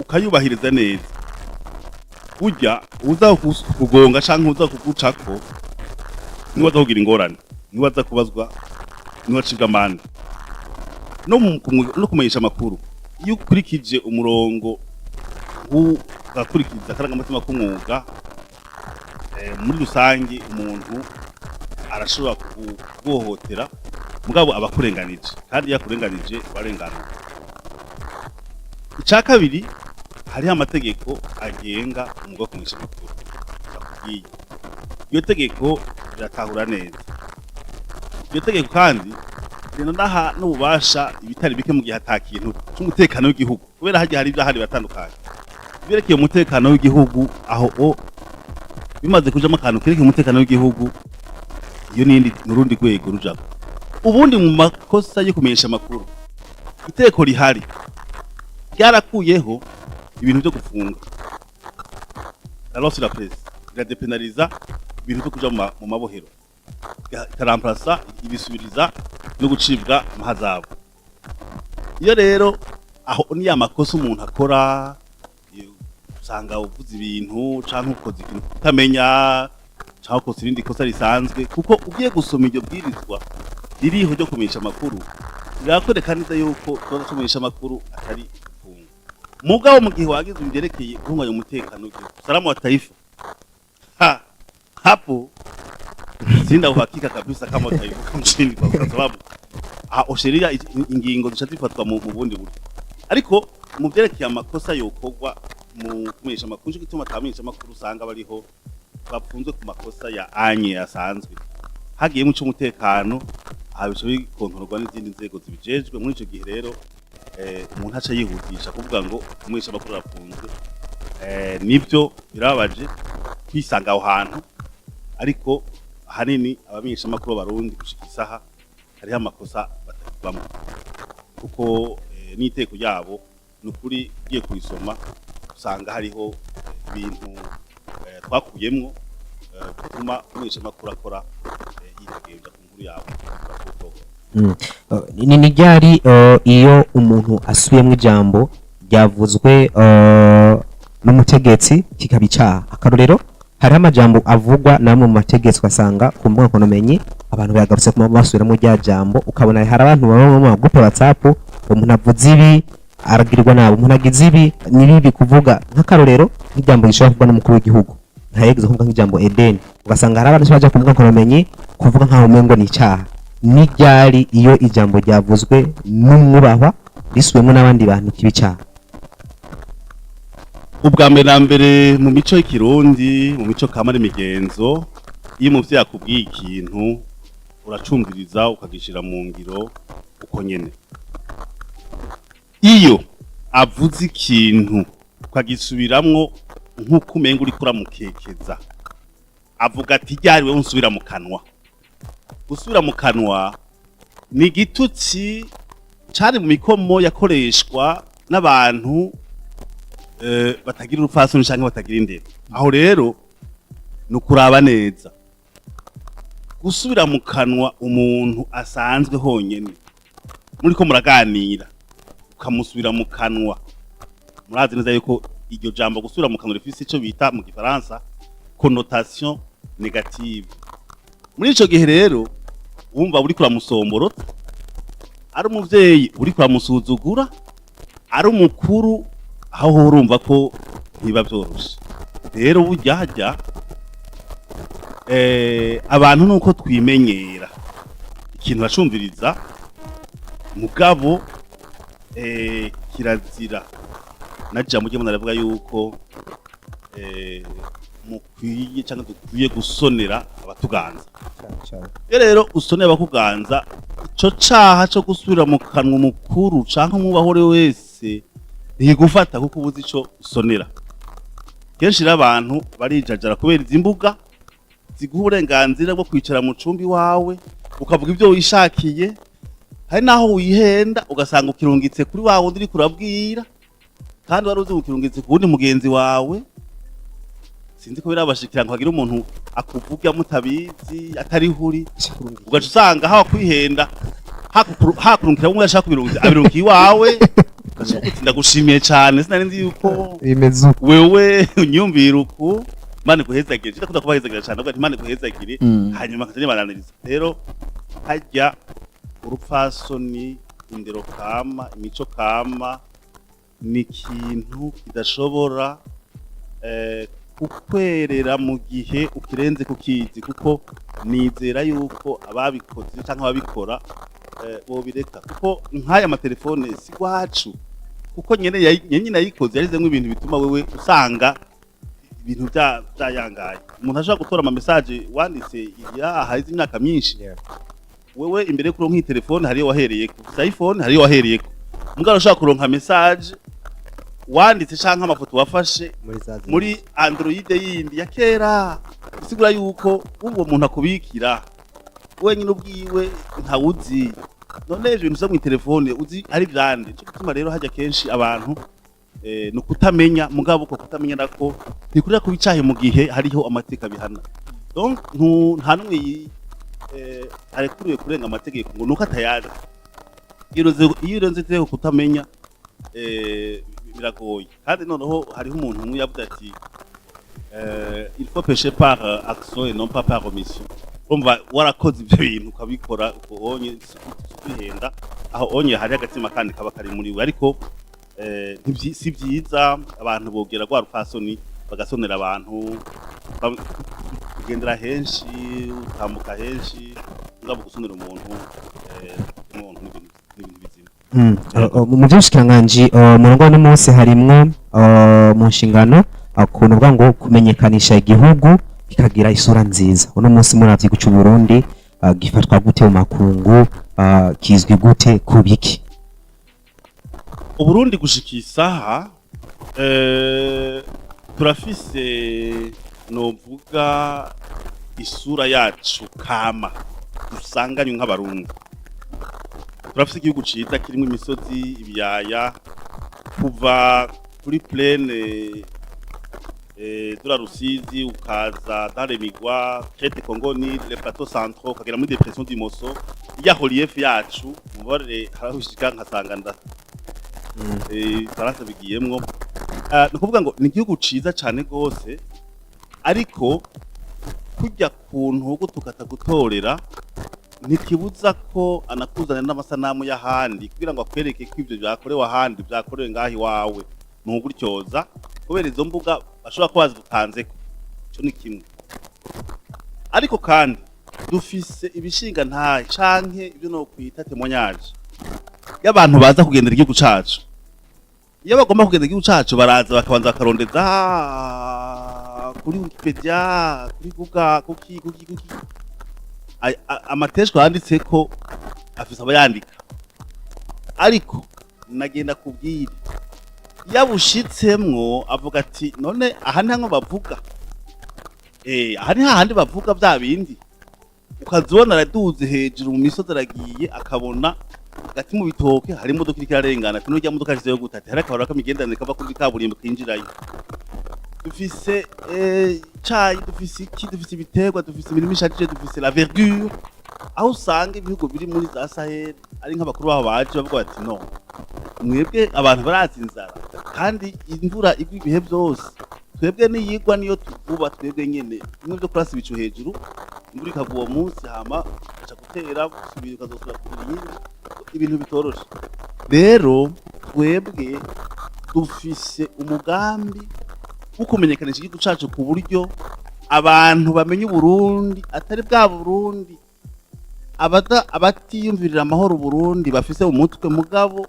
ukayubahiriza neza ujya uza kugonga canke uza kugucako niwaza kugira ingorane niwaza kubazwa niwacibwa amande no kumenyesha amakuru iyo ukurikije umurongo ugakurikiza akarangamutima k'umwuga muri rusange umuntu arashobora kuguhohotera mugabo abakurenganije kandi yakurenganije warengana icya kabiri hariho amategeko agenga umwuga wo kumenyesha amakuru bakubwiye iyo tegeko riratahura neza iyo tegeko kandi rinaha n'ububasha ibitari bike mu gihe atakintu cy'umutekano w'igihugu kubera hagiye hari ibyahari batandukanye birekeye umutekano w'igihugu aho bimaze kujamo akantu kerekeye umutekano w'igihugu iyo nindi nurundi rwego rujako ubundi mu makosa yo kumenyesha amakuru iteko rihari ryarakuyeho ibintu byo gufunga alors la presse iradepenaliza ibintu byo kuja mu mabohero ikaramplasa ibisubiriza no gucibwa amahazabu iyo rero aho ni amakosa umuntu akora usanga uvuze ibintu canke ukoze ikintu utamenya canke ukoze irindi kosa risanzwe kuko ugiye gusoma iryo bwirizwa ririho ryo kumenyesha amakuru birakwereka neza yuko tuza kumenyesha amakuru atari gufunga mugabo mu gihe wagize imyerekeye guhunganya umutekano salamu wa taifa hapo sina uhakika kabisa kama utaibuka mshindi kwa sababu sheria ingingo zishatifatwa mu bundi buryo ariko mu byerekeye amakosa yokogwa mu kumenyesha amakuru cyo gituma tamenyesha amakuru usanga bariho bafunzwe ku makosa ya anye asanzwe hagiye mu cy'umutekano habisho bikontorwa n'izindi nzego zibijejwe muri ico gihe rero umuntu aca yihutisha kuvuga ngo kumenyesha amakuru arafunzwe nibyo birababaje kwisanga aho hantu ariko hanini abamenyesha amakuru barundi gushika isaha hariho amakosa batakibamo kuko n'iteko ryabo nukuri ugiye kuyisoma usanga hariho ibintu twakuyemwo bituma umwisha makuru akora yitegeza ku nkuru yawe. ni ryari iyo umuntu asubiyemo ijambo ryavuzwe n'umutegetsi kikaba icaha. Akarorero hariho amajambo avugwa namwe mu mategeko ugasanga ku mbuga nkoranyambaga abantu bayagarutse ku basubiramo rya jambo, ukabona hari abantu baba mu magroupe WhatsApp, umuntu avuze ibi aragirirwa nabo, umuntu agize ibi nibibi kuvuga. Nk'akarorero nk'ijambo gishobora kuvugwa n'umukuru w'igihugu ntayegeze kuvuga nk'ijambo Eden, ugasanga hari abantu baje ku mbuga nkoranyambaga kuvuga nkaho umengo ni icaha. Ni ryari iyo ijambo ryavuzwe n'umwubahwa risubiyemo n'abandi bantu kibicaha? Ubwa mbere na mbere mu mico y'ikirundi, mu mico kama n'imigenzo, iyo umuvyeyi akubwiye ikintu uracumviriza ukagishira mu ngiro uko nyene. Iyo avuze ikintu ukagisubiramwo nk'uko umenga uriko uramukekeza, avuga ati ryari wewe unsubira mu kanwa. Gusubira mu kanwa ni igitutsi cyane mu mikomo yakoreshwa n'abantu batagira urupfasoni canke batagira indero. Aho rero nukuraba neza gusubira mu kanwa umuntu asanzwe honyene muriko muraganira ukamusubira mu kanwa, murazi neza yuko iryo jambo gusubira mu kanwa rifise ico bita mu gifaransa connotation négative. Muri ico gihe rero wumva uri kuramusomborota, ari umuvyeyi uri kuramusuzugura, ari umukuru, aho urumva ko ntiba vyoroshe. Rero burya abantu nuko twimenyera ikintu bacumviriza, mugabo kirazira naja mujye munaravuga yuko mukwiye cyangwa dukwiye gusonera abatuganza. Rero usonera abakuganza, ico caha cyo gusubira mu kanwa mukuru canke umubahore wese ntigufata kuko ubuzi ico usonera. Kenshi abantu barijajara kubera izi mbuga ziguha uburenganzira bwo kwicara mu cumbi wawe ukavuga ibyo wishakiye, hari naho wihenda ugasanga ukirungitse kuri wawe uri kurabwira, kandi wari uzi ukirungitse ku wundi mugenzi wawe. Sinzi ko birabashikira ngo hagira umuntu akuvuga mutabizi atari huri, ugaca usanga hawa kwihenda hakurungikira umwe yashaka abirungi iwawe. Ndagushimiye cyane, sinari nzi yuko bimeze wewe unyumvira uku. Mane guhezagire, ndakunda kubahezagira cyane, ubwo Mane guhezagire hanyuma kaje baraniriza. Rero hajya urupfasoni, indero kama, imico kama ni ikintu kidashobora kukwerera mu gihe ukirenze kukizi, kuko nizera yuko ababikoze cyangwa ababikora bobireka, kuko nk'aya amatelefone si wacu, kuko nyene yayikoze yarizemo ibintu bituma wewe usanga ibintu byayangaye. Umuntu ashaka gutora ama message wanditse haize imyaka myinshi, wewe imbere kuri nk'i telefone hariyo wahereye ku iPhone, hariyo wahereye ku mugabo ushaka kuronka message wanditse canke amafoto wafashe muri Android yindi ya kera, bisigura yuko uwo muntu akubikira wenyine ubwiwe ntawuzi. None ibintu byo mu telefone uzi ari byande, cyo gutuma rero hajya kenshi abantu no kutamenya, mugabo uko kutamenya nako ntikurira kubicahe mu gihe hariho amateka bihana. Donc nta numwe arekuriye kurenga amategeko ngo nuko atayazi. Iyo urenze kutamenya biragoye. Kandi noneho hariho umuntu umwe yavuze ati il faut pécher par action et non pas par omission. Umva warakoze ibyo bintu ukabikora ubonye kwihenda, aho onye hari agatima kandi kaba kari muri we. Ariko si byiza abantu bogera gwa rupfasoni bagasonera abantu, kugendera henshi, utambuka henshi, ngabo gusonera umuntu n'ibintu bizima. Mu by'ubushikiranganje murongo n'umunsi harimwo mu nshingano akuntu bwa ngo kumenyekanisha igihugu kikagira isura nziza. Uno munsi muravye guca Burundi gifatwa gute mu makungu, kizwi gute kubiki? Uburundi gushika isaha turafise novuga isura yacu kama dusanganywe nk'abarundi. Turafise igihugu ciza kirimo imisozi, ibiyaya, kuva kuri plaine de la Rusizi ukaza dans les Migwa, Crete Congoni, les plateaux centraux, ukagera muri dépression du Moso, ya relief yacu mubare harahushika nkasanga nda Faransa bigiyemwo. Ni kuvuga ngo ni igihugu ciza cane gose, ariko kujya kuntu gutukata gutorera ntikibuza ko anakuzana n'amasanamu y'ahandi kugira ngo akwereke ko ivyo byakorewe ahandi byakorewe ngahi wawe ntuguryoza kubera izo mbuga bashobora kuba bazitanzeko. Cyo ni kimwe, ariko kandi dufise ibishinga ntahe canke ibyo no kwita témoignage y'abantu baza kugendera igihugu cacu. Iyo bagomba kugendera igihugu cacu baraza bakabanza bakarondeza kuri Wikipedia, kuri Google, kuki amateshwa yanditseko afise abayandika, ariko nagenda kubwira yabushitsemwo avuga ati none aha ntango bavuga aha ni hahandi bavuga bya bindi, ukazibona araduze hejuru mu misozi aragiye akabona gati mu bitoke hari imodoka iriko irarengana ati nurya modoka ziyo gutati hari akabara kamigendanire kava kuri kaburimbo kinjirayo. Dufise cayi, dufise iki, dufise ibiterwa, dufise imirimo ishajije, dufise la verdure, aho usanga ibihugu biri muri za Sahel ari nk'abakuru baho baje bavuga bati no mwebwe abantu barazi inzara kandi imvura igwa ibihe byose, twebwe niyigwa niyo tuvuba twebwe nyene bimwe byo kurasa ibicu hejuru, imvura ikagwa uwo munsi hama aca gutera subira ukazosubira kugira ibindi, ibintu bitoroshe. Rero twebwe dufise umugambi wo kumenyekanisha igihugu cacu ku buryo abantu bamenye Burundi atari bwa Burundi abatiyumvirira amahoro Burundi bafise mu mutwe, mugabo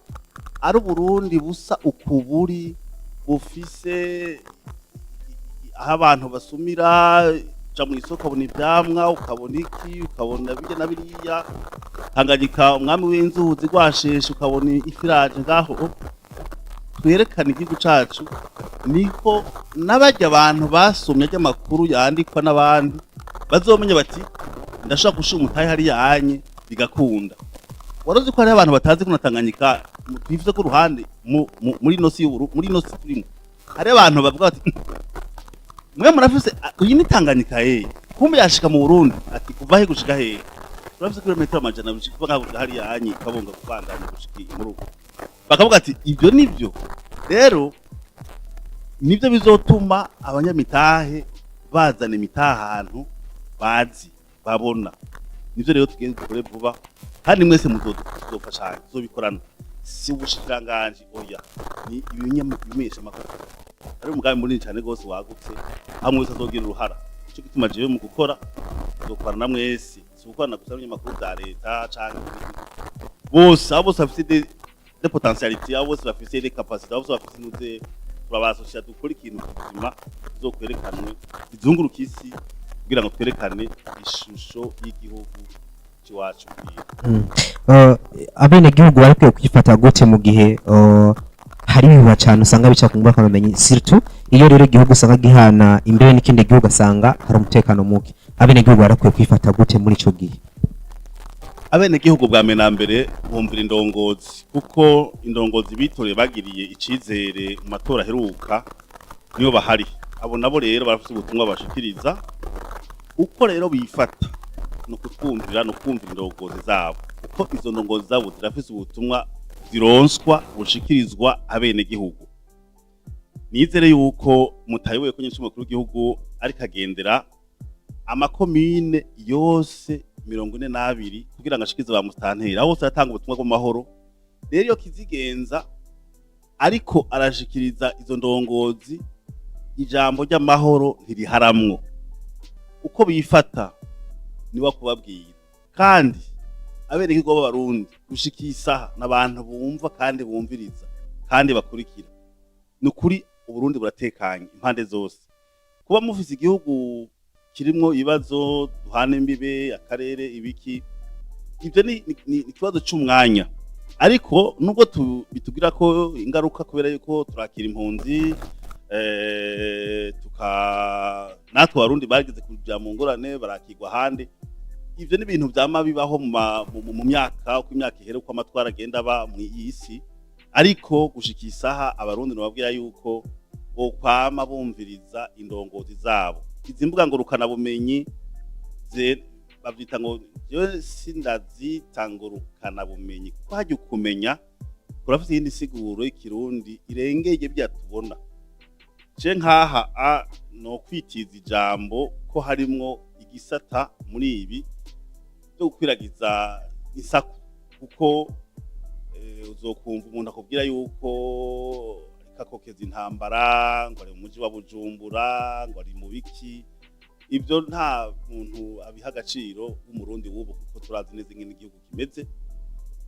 ari Burundi busa ukuburi bufise aho abantu basumira ja mu isoko ukabona ivyamwa ukabona iki ukabona bijya na biriya Tanganyika umwami w'inzuzi rwasheshe ukabona ifiraje ngaho. Twerekana igihugu cacu niko n'abajya abantu basomye ry'amakuru yandikwa n'abandi bazomenya bati ndashaka gushira umutahe hari yanye bigakunda. Waroze ko hari abantu batazi ko Tanganyika twifuza ko ruhande muri nosi y'uburu muri nosi turimo hari abantu bavuga bati mwe murafise uyi ni Tanganyika kumbe yashika mu Burundi ati kuva he gushika he urafise kilometero amajana bishika kuva hari yanye kabonga kubandanya gushika mu rugo, bakavuga ati ibyo nivyo. Rero nivyo bizotuma abanyamitahe bazana imitaha ahantu bazi babona. Nivyo rero tugende dukore vuba kandi mwese muzofashanya tuzobikorana, si ubushikanganje oya ni ibimenyesha makuru. Ari umugambi munini cyane gose wagutse hamwe wese azogira uruhara. Cyo gituma jewe mu gukora tuzokorana mwese, si gukorana gusa n'abanyamakuru za leta canke bose abo bafite de potentialité, abo bafise des capacités, abo bafise nuze turabasosha dukora ikintu kizima zokwerekanwe izunguruka isi kugira ngo twerekane ishusho y'igihugu cyacu. Abene gihugu barikwiye kwifata gute mu gihe hari biba cyane usanga bica ku ngwaka bamenye surtout iyo rero igihugu usanga gihana imbere n'ikindi gihugu asanga hari umutekano muke, abene gihugu barakwiye kwifata gute muri ico gihe? Abene gihugu bwa menambere bumvira indongozi, kuko indongozi bitoreye bagiriye icizere mu matora heruka niyo bahari. Abo nabo rero barafite ubutumwa bashikiriza, uko rero bifata no kutwumvira no kumvira indongozi zabo, uko izo ndongozi zabo zirafise ubutumwa zironswa bushikirizwa abene gihugu. Nizere yuko mutayiwe ko nyinshi mukuru w'igihugu ari kagendera amakomine yose 42 kugira ngo ashikize ba mustantera aho satanga ubutumwa bw'amahoro. Rero iyo kizigenza ariko arashikiriza izo ndongozi ijambo ry'amahoro ntiriharamwo, uko bifata niwa kubabwira. Kandi abene gihugu b'abarundi gushikisa n'abantu bumva kandi bumviriza kandi bakurikira. Nukuri Uburundi buratekanye impande zose. Kuba mufise igihugu kirimwo ibibazo duhana imbibe akarere ibiki, ibyo ni ikibazo cy'umwanya, ariko nubwo bitugira ko ingaruka kubera yuko turakira impunzi natwe Abarundi bageze kuja mu ngorane barakigwa hande. Ivyo ni ibintu byama bibaho mu myaka uko imyaka ihera uko amatwara agenda aba mu isi, ariko gushika isaha abarundi nababwira yuko bokwama bumviriza indongozi zabo. Izi mbuga ngurukana bumenyi bavyita ngo jewe sindazita ngurukana bumenyi kuko hajya ukumenya kurafite iyindi siguro y'ikirundi irengeye byatubona. Je nkaha no kwitiza ijambo ko harimwo igisata muri ibi byo gukwiragiza isaku, kuko uzokumva umuntu akubwira yuko kakokeza intambara ngo ari mu muji wa Bujumbura ngo ari mu biki. Ibyo nta muntu abiha agaciro w'umurundi w'ubu, kuko turazi neza ingene igihugu kimeze.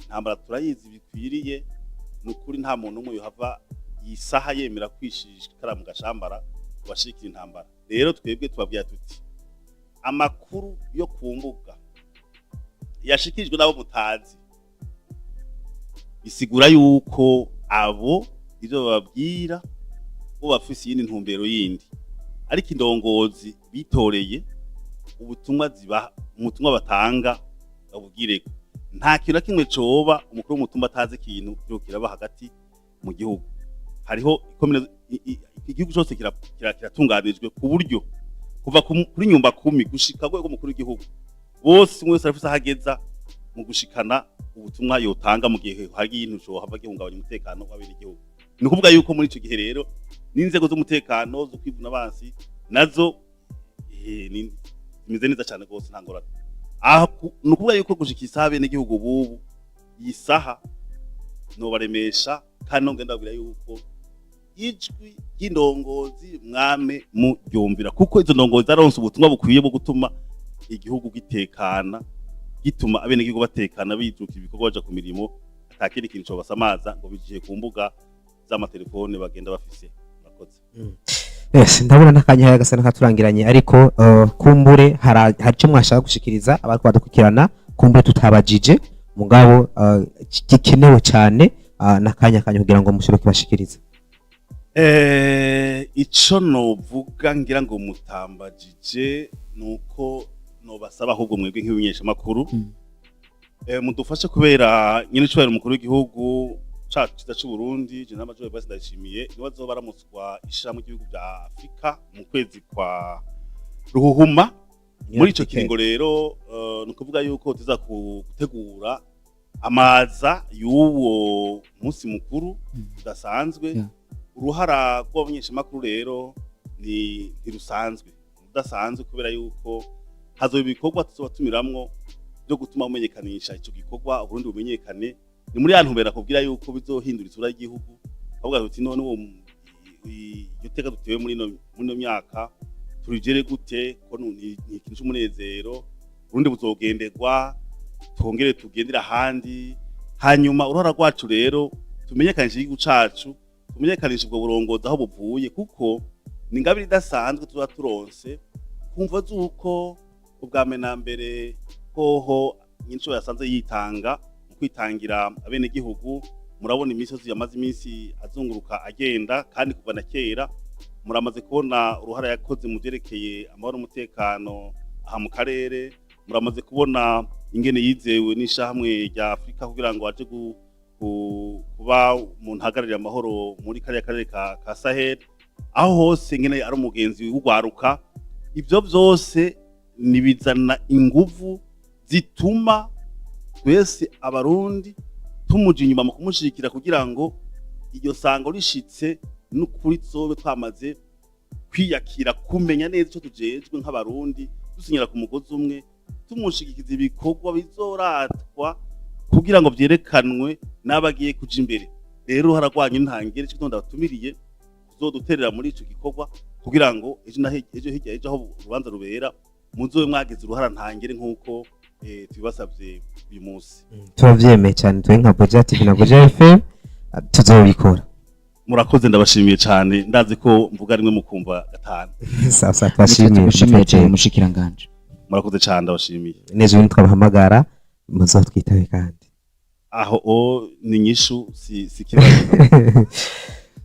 Intambara turayizi bikwiriye, nukuri nta muntu umwe yohava yisaha yemera kwishishikara mu gashambara kubashikira intambara. Rero twebwe tubabwira tuti amakuru yo kumbuga yashikirijwe nabo mutazi bisigura yuko abo ivyo bababwira bo bafise yindi ntumbero yindi, ariko indongozi bitoreye ubutumwa umutumwa batanga abugireko. Nta kintu kimwe coba umukuru w'umutumba atazi ikintu cyo kiraba hagati mu gihugu. Hariho igihugu cyose kiratunganijwe ku buryo kuva kuri nyumba 10 gushika rwego mukuru w'igihugu bose mwese arafise ahageza mu gushikana ubutumwa yotanga mu gihe hari ibintu cyo hava gihungabanya umutekano w'abene igihugu. Ni kuvuga yuko muri ico gihe rero n'inzego z'umutekano zo kwivuna abansi nazo zimeze neza cyane gose ntangorane. Ni ukuvuga yuko gushika isaha abene igihugu bubu yisaha no baremesha kandi ngenda babwira yuko ijwi ry'indongozi mwame mu ryumvira, kuko izo ndongozi zaronse ubutumwa bukwiye bwo gutuma igihugu gitekana, gituma abene igihugu batekana, bijuka ibikorwa baja ku mirimo, atakiri kintu cyo basamaza ngo bijiye ku mbuga z'amatelefone bagenda bafise. Murakoze. Yes, ndabona nakanya yagasana katurangiranye, ariko kumbure hari cyo mwashaka gushikiriza abari kwadukirana, kumbure tutabajije mugabo gikenewe cyane nakanya kugira ngo mushiro kibashikiriza. Ico novuga ngira ngo mutambajije nuko nobasaba ahubwo mwebwe nk'ibimenyesha makuru mudufashe, kubera nyine cyubahiro umukuru w'igihugu cacu cy'u Burundi je n'amajoye basi ndashimiye niwe azobaramutswa ishami ry'ibihugu bya Afrika mu kwezi kwa Ruhuhuma. Muri ico kiringo rero nukuvuga yuko tuza gutegura amaza y'uwo munsi mukuru udasanzwe. Uruhara rw'abanyesha makuru rero ni rusanzwe udasanzwe, kubera yuko hazo ibikorwa tuzobatumiramwo byo gutuma umenyekanisha ico gikorwa Burundi bumenyekane. Ni muri yantumbera kubwira yuko bizohindura isura y'igihugu, avuga uti none uwo yoteka dutewe muri no myaka turijere gute ko ni ikintu cy'umunezero. Burundi buzogenderwa, twongere tugendera handi, hanyuma uruhara rwacu rero tumenyekanisha igihugu cacu, tumenyekanisha ubwo burongozi aho buvuye, kuko ni ngabiri idasanzwe tuba turonse kumva zuko ubwa menambere hoho nyinshi yasanze yitanga mu kwitangira abene gihugu. Murabona imisozi yamaze iminsi azunguruka agenda, kandi kuva na kera muramaze kubona uruhara yakoze mu byerekeye amahoro n'umutekano aha mu karere. Muramaze kubona ingene yizewe n'ishamwe rya Afrika kugira ngo aje kuba umuntu hagararira amahoro muri kariya karere ka Sahel, aho hose ingene ari umugenzi w'ugwaruka. Ibyo byose nibizana inguvu zituma twese abarundi tumuja inyuma mu kumushikira, kugira ngo iryo sango rishitse n'ukuri zobe twamaze kwiyakira, kumenya neza icyo tujejwe nk'abarundi, dusinyira ku mugozi umwe, tumushigikiza ibikorwa bizoratwa kugira ngo byerekanwe n'abagiye kuja imbere. Rero haragwanye ntangere cyo ndabatumiriye kuzoduterera muri ico gikorwa, kugira ngo ejo hirya aho urubanza rubera muzobe mwagize uruhara ntangere nk'uko tubibasabye uyu munsi. Turavyemeye cyane twe nka Boja TV na Boja FM tuzobikora. Murakoze, ndabashimiye cyane, ndazi ko mvuga rimwe mukumva gatanu. Sasa twashimiye mushikiranganje. Murakoze cyane, ndabashimiye. Neza ubu twabahamagara muzotwitabe kandi. Aho ni nyishu si kibazo.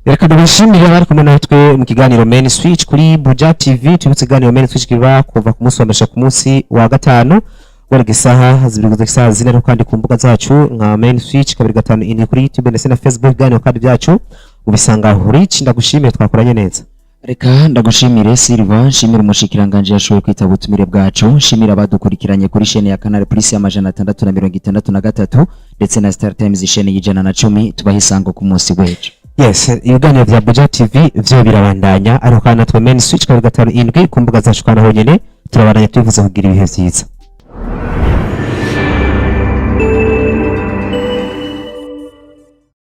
Reka ndabashimire abari kumwe natwe mu kiganiro Main Switch kuri Boja TV. Tubutse kiganiro Main Switch kiba kuva ku munsi wa mbere ku munsi wa gatanu guhera isaha zibiri kugeza isaha 4 ariko kandi ku mbuga zacu nka main switch 257 kuri YouTube ndetse na Facebook gane kandi byacu ubisanga Rich ndagushimiye twakoranye neza. Reka ndagushimire Silva, nshimire umushikiranganje yashoboye kwitaba ubutumire bwacu, nshimire abadukurikiranye kuri chaîne ya Canal Plus ya 663 ndetse na Star Times chaîne y'ijana na 10 tubahisango ku munsi w'ejo. Yes, ibiganiro vya Buja TV vyo birabandanya ariko kandi natwe main switch 257 ku mbuga zacu kandi aho nyene turabandanya tubivuze kugira ibihe vyiza.